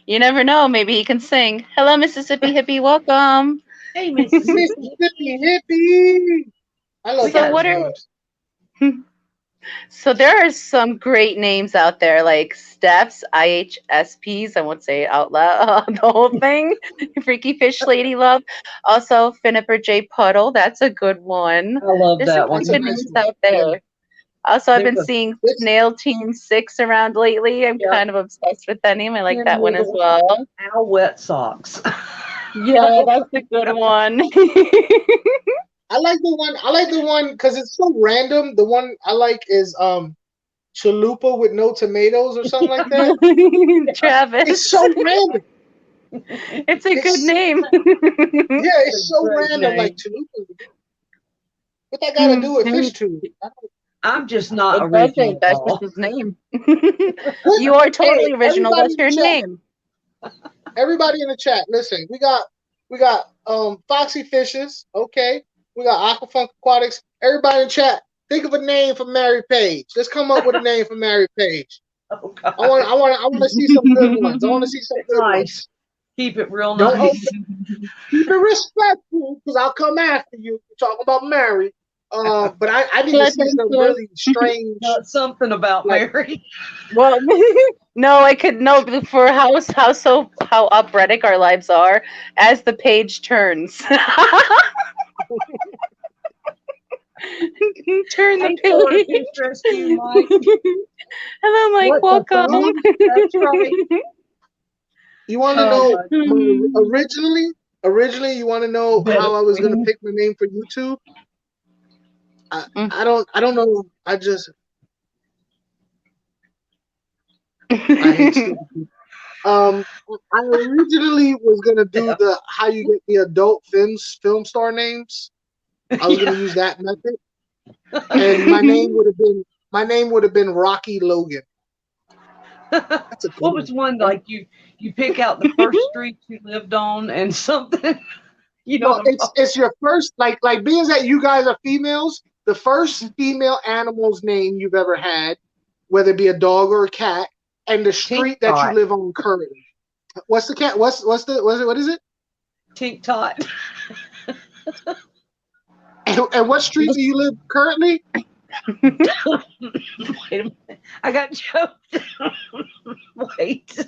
You never know. Maybe he can sing. Hello, Mississippi hippie. Welcome. Hey, Mississippi. Mississippi hippie. I love So got those what are names. So there are some great names out there, like Steph's, IHSPs. I won't say it out loud, the whole thing. Freaky Fish Lady Love. Also, Finniper J Puddle. That's a good one. I love There's some that one. pretty That's a good nice names one. out there. Also, I've been There's a seeing It's Snail Team 6 around lately. I'm yeah, kind of obsessed with that name. I like thin that one as little well. owl wet socks. Yeah, that's a good one. I like the one. I like the one because it's so random. The one I like is chalupa with no tomatoes or something like that. Travis. It's so random. It's a good It's name. yeah, It's it's a so great random. Like name. chalupa. What that got to do with fish tube? I'm just not It doesn't. original, That's just Paul. his name. What? You are totally Hey, original. everybody That's in the your chat. name. Everybody in the chat. Listen, we got Foxy Fishes. Okay, we got Aqua Funk Aquatics. Everybody in chat. Think of a name for Mary Paige. Let's come up with a name for Mary Paige. Oh, God. I want to see some good ones. I want to see some good ones. Nice. Keep it real Don't nice. keep it respectful because I'll come after you. We're talking about Mary. But I need to see some really strange. Something about Like- Mary. Well, no, I could no for how operatic our lives are as the page turns. Turn the Hey, Florida page. Fish Rescue, Mike. And I'm like, What the welcome. That's right. You want to Oh, know originally you want to know how I was gonna pick my name for YouTube? I don't know. I hate stupid people. I originally was gonna do the how you get the adult film star names. I was gonna use that method, and my name would have been Rocky Logan. That's a What was one like you pick out the first street you lived on and something? You know, No, it's your first like being that you guys are females, the first female animal's name you've ever had, whether it be a dog or a cat, and the street that you live on currently. What's the cat? What is it? Tink Tot. And what street do you live currently? Wait a minute. I got choked. Wait.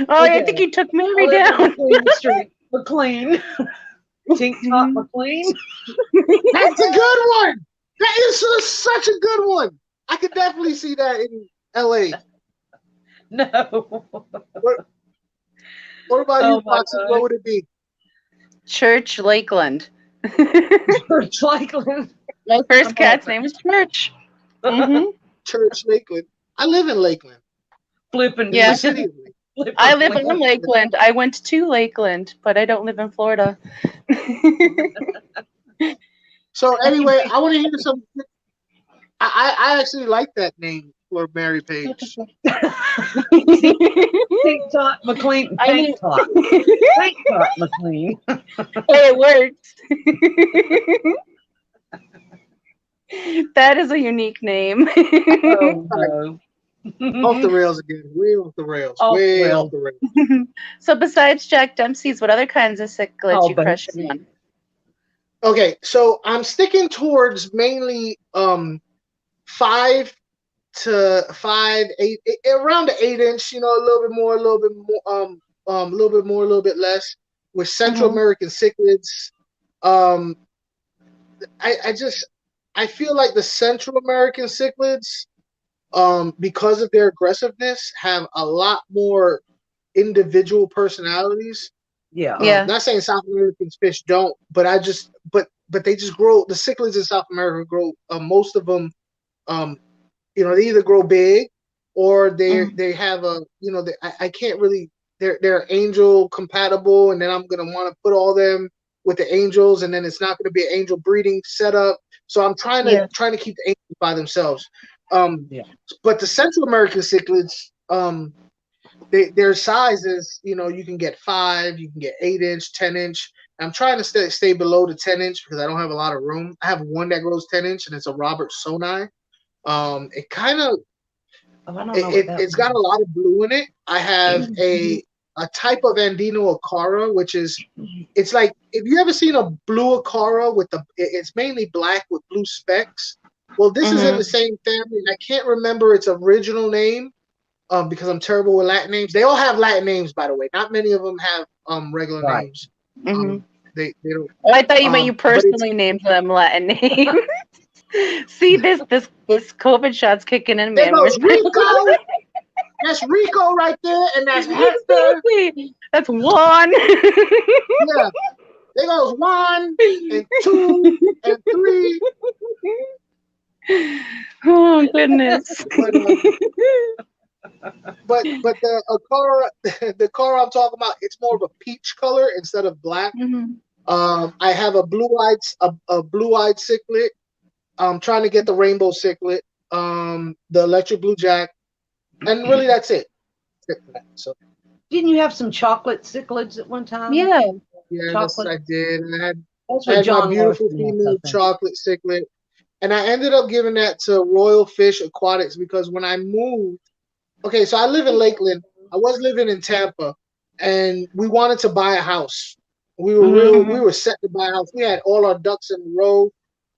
Oh, I think you took Mary down. McLean Street. McLean. Tink Tot McLean. That's a good one. That is such a good one. I could definitely see that in LA. No. What about Oh you, my Foxy? God. What would it be? Church Lakeland. Church Lakeland. My first cat's name was Church. Mm-hmm. Church Lakeland. I live in Lakeland. Flipping. Yeah. The city of Lakeland. I live in Lakeland. I went to Lakeland, but I don't live in Florida. So anyway, I want to hear some. I actually like that name for Mary Paige. Tink Tot McLean. Tank Tot. Tank Tot McLean. Hey, it works. That is a unique name. Oh no. Off the rails again. Way off the rails. Off the Way rails. off the rails. So besides Jack Dempsey's, what other kinds of cichlids Oh, you but- crushing on? Okay, so I'm sticking towards mainly 5 to 5, 8, around the 8 inch, you know, a little bit more, a little bit more, a little bit more, a little bit less with Central American cichlids. I feel like the Central American cichlids, because of their aggressiveness, have a lot more individual personalities. Yeah. Yeah. Not saying South American fish don't, but but they just grow. The cichlids in South America grow. Most of them, you know, they either grow big or they have a, you know, I can't really. They're angel compatible, and then I'm gonna want to put all them with the angels, and then it's not gonna be an angel breeding setup. So I'm trying to keep the angels by themselves. But the Central American cichlids, their sizes, you know, you can get 5, you can get 8 inch, 10 inch. I'm trying to stay below the 10 inch because I don't have a lot of room. I have one that grows 10 inch, and it's a Robert Sonai. It kind of it's got a lot of blue in it. I have a type of Andino Acara, which is, it's like, if you ever seen a blue Acara with it's mainly black with blue specks. Well, this is in the same family. I can't remember its original name. Because I'm terrible with Latin names. They all have Latin names, by the way. Not many of them have regular names. They don't. Oh, I thought you meant you personally named them Latin names. See, this COVID shot's kicking in, man. There goes Rico. That's Rico right there, and that's Hector. That's one. Yeah. There goes 1 and 2 and 3. Oh goodness. But the Acara I'm talking about, it's more of a peach color instead of black. I have a blue-eyed cichlid. I'm trying to get the rainbow cichlid, the electric blue jack, and really that's it. So didn't you have some chocolate cichlids at one time? Yeah. Yes, I did. And I had John my beautiful Larson female chocolate cichlid, and I ended up giving that to Royal Fish Aquatics because when I moved. Okay, so I live in Lakeland. I was living in Tampa, and we wanted to buy a house. We were set to buy a house. We had all our ducks in a row.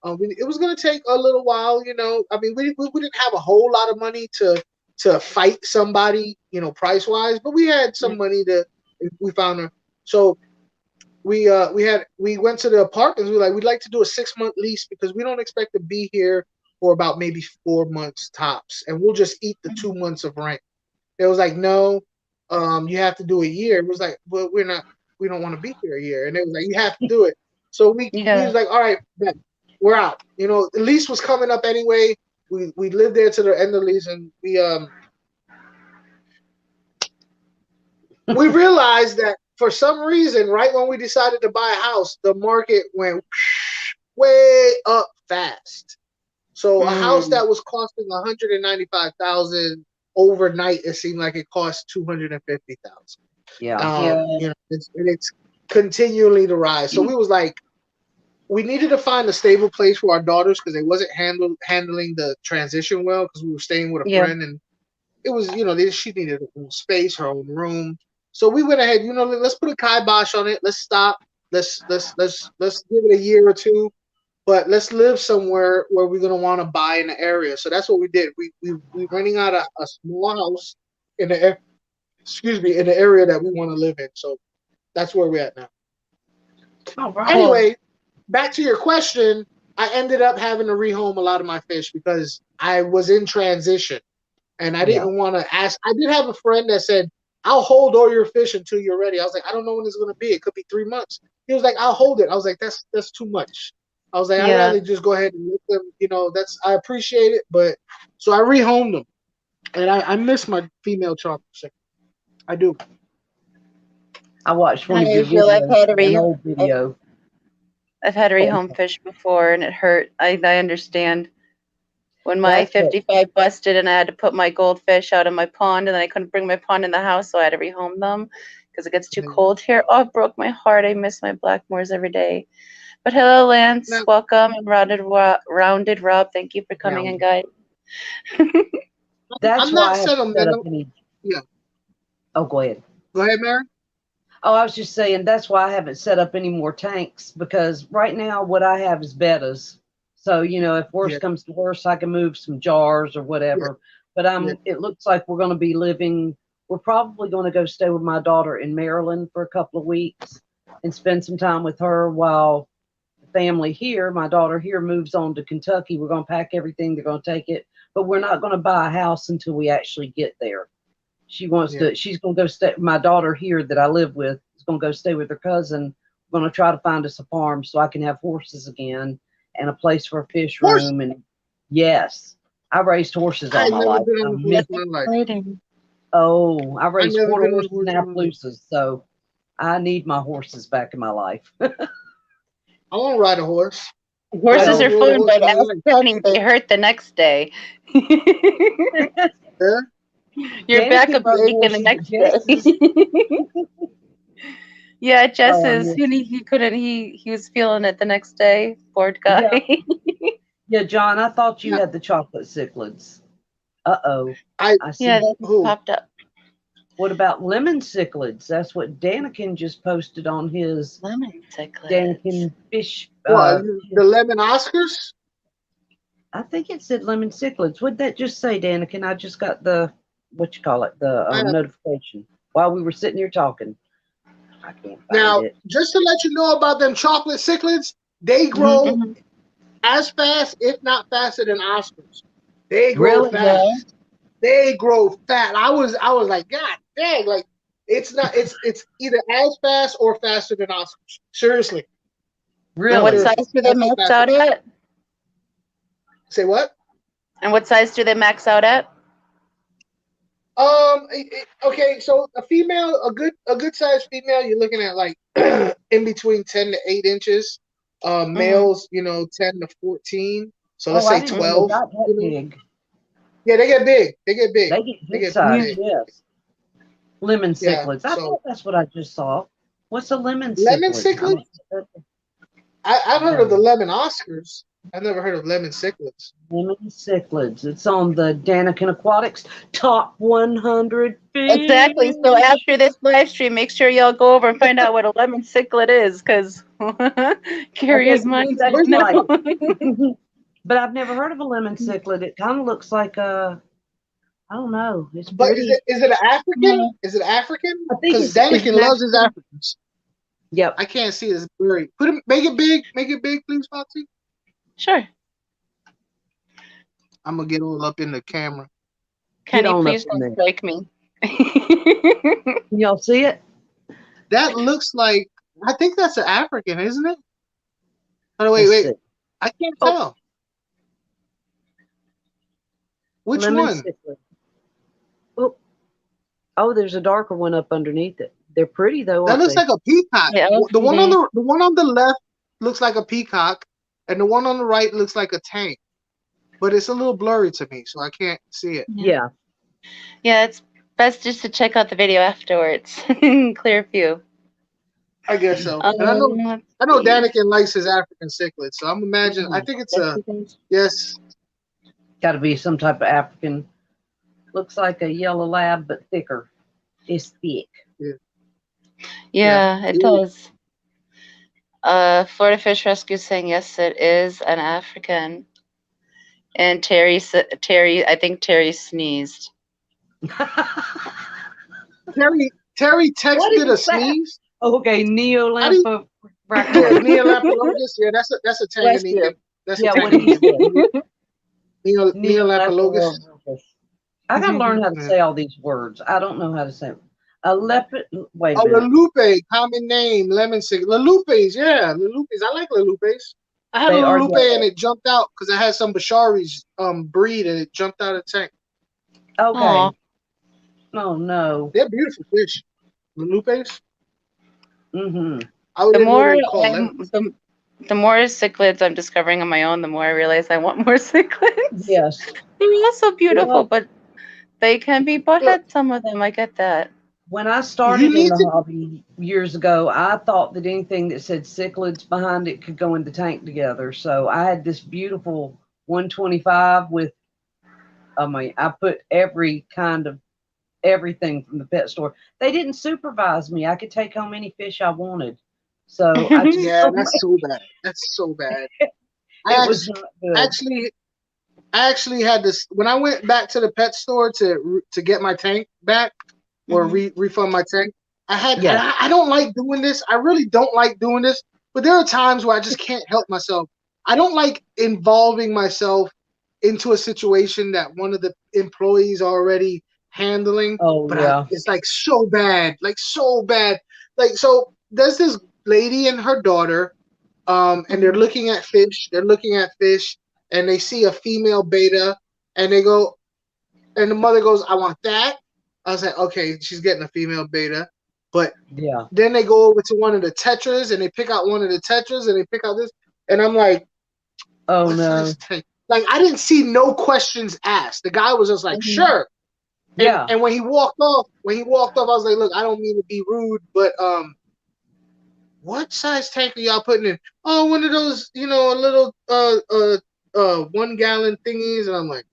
It was going to take a little while, you know. I mean, we didn't have a whole lot of money to fight somebody, you know, price wise, but we had some money we found her. So we went to the apartments. We were like, we'd like to do a 6-month lease because we don't expect to be here for about maybe 4 months tops, and we'll just eat the 2 months of rent. It was like, no, you have to do a year. It was like, well, we don't want to be here a year, and it was like, you have to do it. So we was like, all right, we're out. You know, the lease was coming up anyway. We lived there to the end of the lease, and we realized that for some reason, right when we decided to buy a house, the market went way up fast. So a house that was costing $195,000 overnight, it seemed like it cost $250,000. Yeah. You know, it's continually to rise. So we was like, we needed to find a stable place for our daughters because they wasn't handling the transition well because we were staying with a friend, and it was, you know, she needed her own space, her own room. So we went ahead, you know, let's put a kibosh on it. Let's stop. Let's give it a year or two. But let's live somewhere where we're gonna want to buy in the area. So that's what we did. We renting out a small house in the area that we want to live in. So that's where we're at now. All right. Anyway, back to your question. I ended up having to rehome a lot of my fish because I was in transition, and I didn't want to ask. I did have a friend that said, "I'll hold all your fish until you're ready." I was like, "I don't know when it's gonna be. It could be 3 months." He was like, "I'll hold it." I was like, "That's too much." I was like, I'd rather just go ahead and let them, you know, I appreciate it. But so I rehomed them. And I miss my female chocolate chicken. I do. I watched one of your videos, an old video. I've had to rehome fish before, and it hurt. I understand. When my 55 busted and I had to put my goldfish out of my pond, and then I couldn't bring my pond in the house, so I had to rehome them because it gets too cold here. Oh, it broke my heart. I miss my Blackmores every day. But hello, Lance. Welcome. And Rounded Rob, thank you for coming in, guys. That's I'm why not I haven't set up sentimental. any. Yeah. Oh, go ahead. Go ahead, Mary. Oh, I was just saying that's why I haven't set up any more tanks because right now what I have is bettas. So, if worse Yeah. comes to worse, I can move some jars or Yeah. whatever. But Yeah. it looks like we're going to be we're probably going to go stay with my daughter in Maryland for a couple of weeks and spend some time with her while the family here, my daughter here moves on to Kentucky. We're going to pack everything. They're going to take it, but we're not going to buy a house until we actually get there. She's going to go stay. My daughter here that I live with is going to go stay with her cousin. We're going to try to find us a farm so I can have horses again and a place for a fish Horse. room. And yes, I raised horses I all ain't my never life. been on a horse in my life. Exciting. Oh, I I raised never quarter been on a horses horse and in my life. Appaloosas, so I need my horses back in my life. I want to ride a horse. Horses I are rode a fun, horse but in my ask life. Danny, they hurt the next day. Yeah. Your Danny back can will ride be aching the horses at next day. Jess's. Yeah, Jess's. Oh, He couldn't. He was feeling it the next day. Poor guy. yeah, John, I thought you Yeah. had the chocolate cichlids. Uh-oh. I I see. Yeah, that just who? popped up. What about lemon cichlids? That's what Danikin just posted on his Lemon cichlids. Danikin fish. What? The lemon Oscars? I think it said lemon cichlids. What'd that just say, Danikin? I just got the I- notification while we were sitting here talking. I can't find Now, it. just to let you know about them chocolate cichlids, they grow Mhm. as fast, if not faster, than Oscars. They grow Really? fast. They grow fat. I was like, God dang, like it's either as fast or faster than Oscars. Seriously. And what Really? size do they max out at? Say what? And what size do they max out at? Okay, so a good sized female, you're looking at like in between 10 to 8 inches. Males, 10 to 14. So let's I say didn't know 12. they got that big. Yeah, they get big. They get big. They get They good get size, big. yes. Lemon Yeah, cichlids. I so thought that's what I just saw. What's a lemon lemon cichlid? cichlid? I've heard of the lemon Oscars. I've never heard of lemon cichlids. Lemon cichlids. It's on the Danikin Aquatics top 100 fish. Exactly. So after this live stream, make sure y'all go over and find out what a lemon cichlid is, because curious minds that's want to right. know. But I've never heard of a lemon cichlid. It kind of looks like I don't know. It's But pretty. is it an African? Yeah. Is it African? I think Because it's Danikin an loves his African. Africans. Yep. I can't see this blurry. Make it big, please, Foxy. Sure. I'm gonna get all up in the camera. Can Get you on please up in don't there. strike me? Can y'all see it? That looks like, I think that's an African, isn't it? Oh Let's wait. see. I can't Oh. tell. Which Lemon one? cichlid. Oh, there's a darker one up underneath it. They're pretty though, That aren't looks they? like a peacock. Yeah, The one on the left looks like a peacock, and the one on the right looks like a tank. But it's a little blurry to me, so I can't see it. Yeah. Yeah, it's best just to check out the video afterwards. Clear view. I guess so. And I know Danikin likes his African cichlids, so I'm imagining. I think it's yes. Got to be some type of African. Looks like a yellow lab, but thicker. It's thick. Yeah, it does. Florida Fish Rescue saying yes, it is an African. And Terry, I think Terry sneezed. Terry texted a sneeze. Okay, Neolapha. Neolapologus. Yeah, that's a Tanganyikan. That's a Tanganyikan. Neolapologus. I gotta learn how to say all these words. I don't know how to say them. Wait a Oh, minute. Lalupe, common name, lemon cichlid. Lalupes, yeah, Lalupes. I like Lalupes. I had They a are Lalupe yellow. and it jumped out because I had some Basharis breed and it jumped out of the tank. Okay. Aw. Oh no. They're beautiful fish. Lalupes. Mm-hmm. The more cichlids I'm discovering on my own, the more I realize I want more cichlids. Yes. They're also beautiful, Well, but they can be butthead, some of them. I get that. When I started in the hobby years ago, I thought that anything that said cichlids behind it could go in the tank together. So I had this beautiful 125 with I mean, I put every kind of everything from the pet store. They didn't supervise me. I could take home any fish I wanted. So I just Yeah, that's so bad. That's so bad. it I was actually, not good. actually, I actually had this when I went back to the pet store to get my tank back or Mhm. refund my tank. Yeah. I don't like doing this. I really don't like doing this. But there are times where I just can't help myself. I don't like involving myself into a situation that one of the employees already handling. Oh But yeah. it's like so bad, like so bad. Like so, there's this lady and her daughter, and they're Mhm. looking at fish. They're looking at fish, and they see a female beta, and they go, and the mother goes, "I want that." I was like, "Okay, she's getting a female beta," but Yeah. then they go over to one of the tetras, and they pick out one of the tetras, and they pick out this, and I'm like, Oh "What no. size tank?" Like I didn't see no questions asked. The guy was just like, Mhm. "Sure." And Yeah. and when he walked off, I was like, "Look, I don't mean to be rude, but what size tank are y'all putting in?" "Oh, one of those, a little 1 gallon thingies." And I'm like,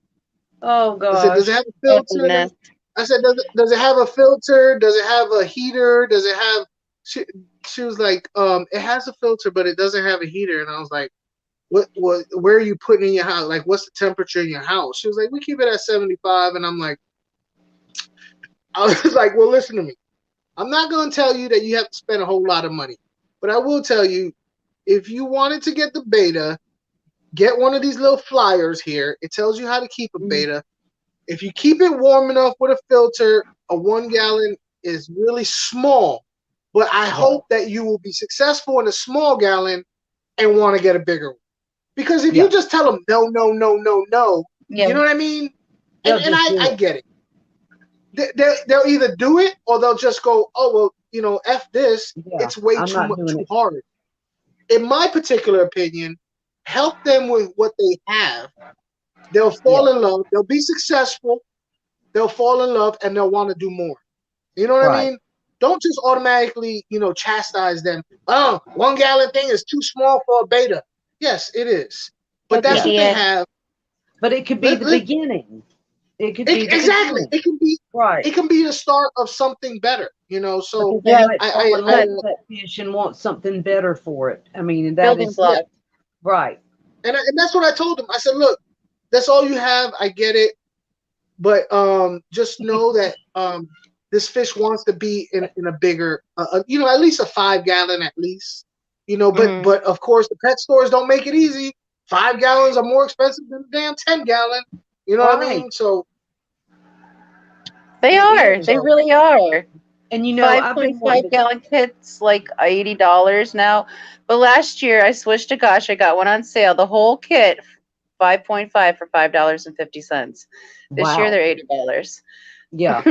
Oh I said, "Does it gosh. have a Oh filter?" goodness. I said, "Does it have a filter? Does it have a heater? Does it have?" She was like, "It has a filter, but it doesn't have a heater." And I was like, "What? Where are you putting in your house? Like, what's the temperature in your house?" She was like, "We keep it at 75." And I'm like, I was like, "Well, listen to me. I'm not going to tell you that you have to spend a whole lot of money, but I will tell you, if you wanted to get the beta, get one of these little flyers here. It tells you how to keep a Mm. beta. If you keep it warm enough with a filter, a 1 gallon is really small. But I Right. hope that you will be successful in a small gallon and want to get a bigger one. Because if you Yeah. just tell them no, no, no, no, no, Yeah. you know what I mean? And They'll and just I, do I it. get it. They'll either do it or they'll just go, oh well, F this. Yeah. It's way I'm too not much, doing too it. hard. In my particular opinion, help them with what they have. They'll Yeah. fall in love. They'll be successful. They'll fall in love and they'll want to do more. You know what I Right. mean? Don't just automatically, chastise them. Oh, 1 gallon thing is too small for a beta. Yes, it is. But That's that's Yeah. what they idiot. have. But it could be the beginning. It could be the Exactly. beginning. It can be. Right. It can be the start of something better. So Because they Yeah. might fall I in love But with that fish and want something better for it. I mean, and that building is yeah, blocks. right. and that's what I told them. I said, look, that's all you have. I get it, but just know that this fish wants to be in a bigger, at least a 5 gallon at least. But Mhm. but of course the pet stores don't make it easy. 5 gallons are more expensive than a damn 10 gallon. You know what I Right. mean? So They It are. is. They so really are. And Five I've point been five wanting to gallon kits like $80 now. But last year I switched to Gosh. I got one on sale. The whole kit, 5.5 for $5.50. This year wow. they're $80. Yeah.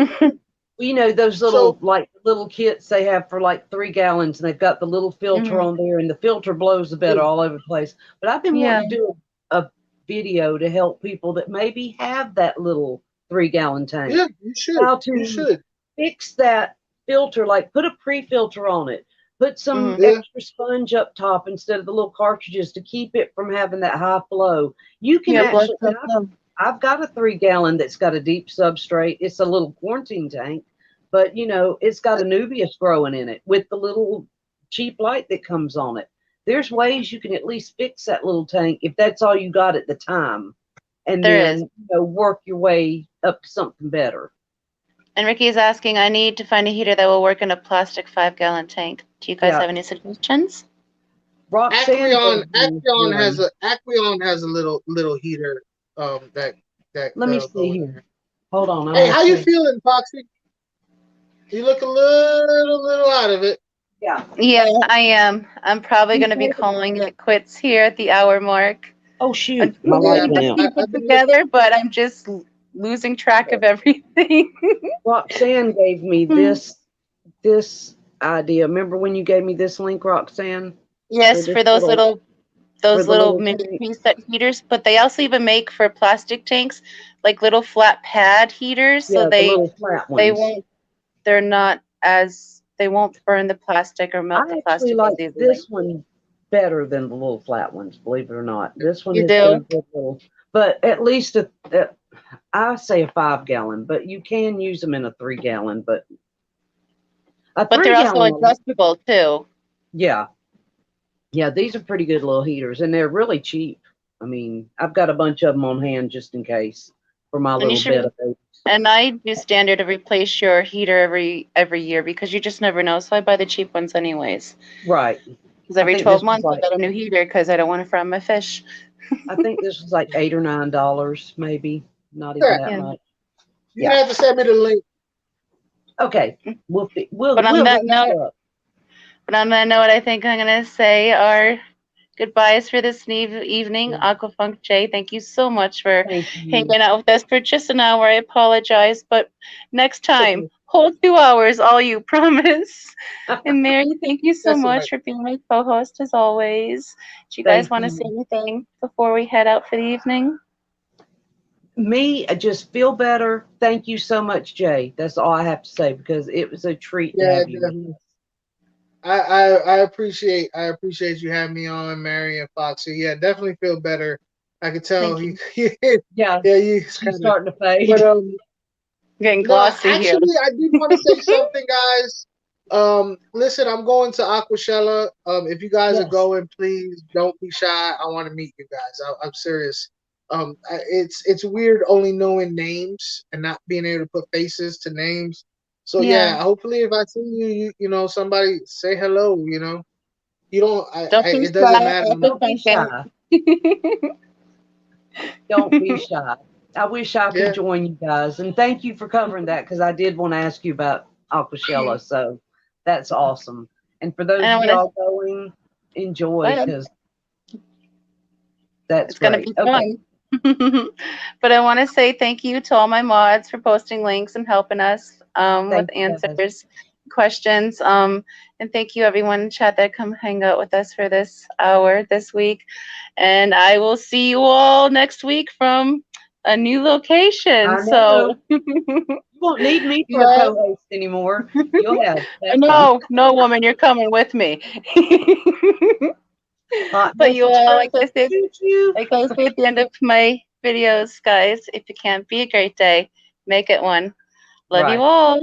Well, those so little kits they have for like 3 gallons, and they've got the little filter Mhm. on there, and the filter blows the bed yeah, all over the place. But I've been Yeah. wanting to do a video to help people that maybe have that little 3 gallon tank, yeah, you should. how You to should. fix that filter, like put a pre-filter on it, put some Mhm. Yeah. extra sponge up top instead of the little cartridges to keep it from having that high flow. You can Yeah, blood actually, and flow. I've got a 3 gallon that's got a deep substrate. It's a little quarantine tank, but it's got a nubius growing in it with the little cheap light that comes on it. There's ways you can at least fix that little tank if that's all you got at the time, and There is. then work your way up to something better. And Ricky is asking, I need to find a heater that will work in a plastic 5 gallon tank. Do you guys Yeah, have any suggestions? Roxanne Aquion gave me Aquion has one. a little heater that Let me that'll see go in here. there. Hold on, I'm Hey, gonna how you see. feeling, Foxy? You look a little out of it. Yeah. Yeah, I am. I'm probably going to be calling it quits here at the hour mark. Oh I'm shoot, my light Yeah, trying to went out. keep it I've been together, but I'm just losing track of everything. Roxanne gave me this idea. Remember when you gave me this link, Roxanne, for Yes, this for those little little for those the little little mini tank? preset heaters, but they also even make for plastic tanks like little flat pad heaters, so Yeah, the they little flat they ones. won't they're not as they won't burn the plastic or melt I the actually plastic as like easily. this one better than the little flat ones, believe it or not. This one You has got a do? good little, but at least I say a 5-gallon, but you can use them in a 3-gallon. But a But they're also 3-gallon, adjustable too. yeah, yeah, these are pretty good little heaters, and they're really cheap. I mean, I've got a bunch of them on hand just in case for my And you little should. bed of babies. And I do standard to replace your heater every year because you just never know. So I buy the cheap ones anyways. Right. Because every think 12 this was months I like get a new heater because I don't want to fry my fish. I think this was like $8 or $9, maybe not even Yeah. that Yeah. much. You have to send me the link. Okay, we'll But on we'll that link note, it up. I think I'm gonna say our goodbyes for this evening. Yeah. Aqua Funk J, thank you so much for Thank you. hanging out with us for just an hour. I apologize, but next time, whole 2 hours, all you promise. And Mary, thank you so That's all much right. for being my co-host as always. Do you guys Thank want to you. say anything before we head out for the evening? Me, I just feel better. Thank you so much, Jay. That's all I have to say because it was a treat to Yeah, have you. definitely. I appreciate you having me on, Mary and Foxy. Yeah, definitely feel better. I could tell Thank he you. Yeah, yeah, you she's kind of. starting to fade. But Getting no, glossy here. actually, I did want to say something, guys. Listen, I'm going to Aquashella. If you guys are Yes. going, please don't be shy. I want to meet you guys. I'm serious. It's weird only knowing names and not being able to put faces to names. So Yeah. yeah, hopefully if I see you, you know, somebody say hello. You know, you don't. Don't be It doesn't shy. matter. Don't be shy. Don't be shy. I wish I could Yeah. join you guys. And thank you for covering that because I did want to ask you about Aquashella. So that's awesome. And for those And I of want to. y'all going, enjoy Go ahead. because that's It's gonna great. be Okay. fun. But I want to say thank you to all my mods for posting links and helping us with Thank you guys. answers, questions. And thank you everyone in chat that come hang out with us for this hour this week. And I will see you all next week from a new location. I So know. You won't need me for a yeah. co-host anymore. You'll have Becky. No, woman, you're coming with me. Hot But you message all, girl. Choo-choo. like I say at the end of my videos, guys, if you can't be a great day, make it one. Love you Right. all.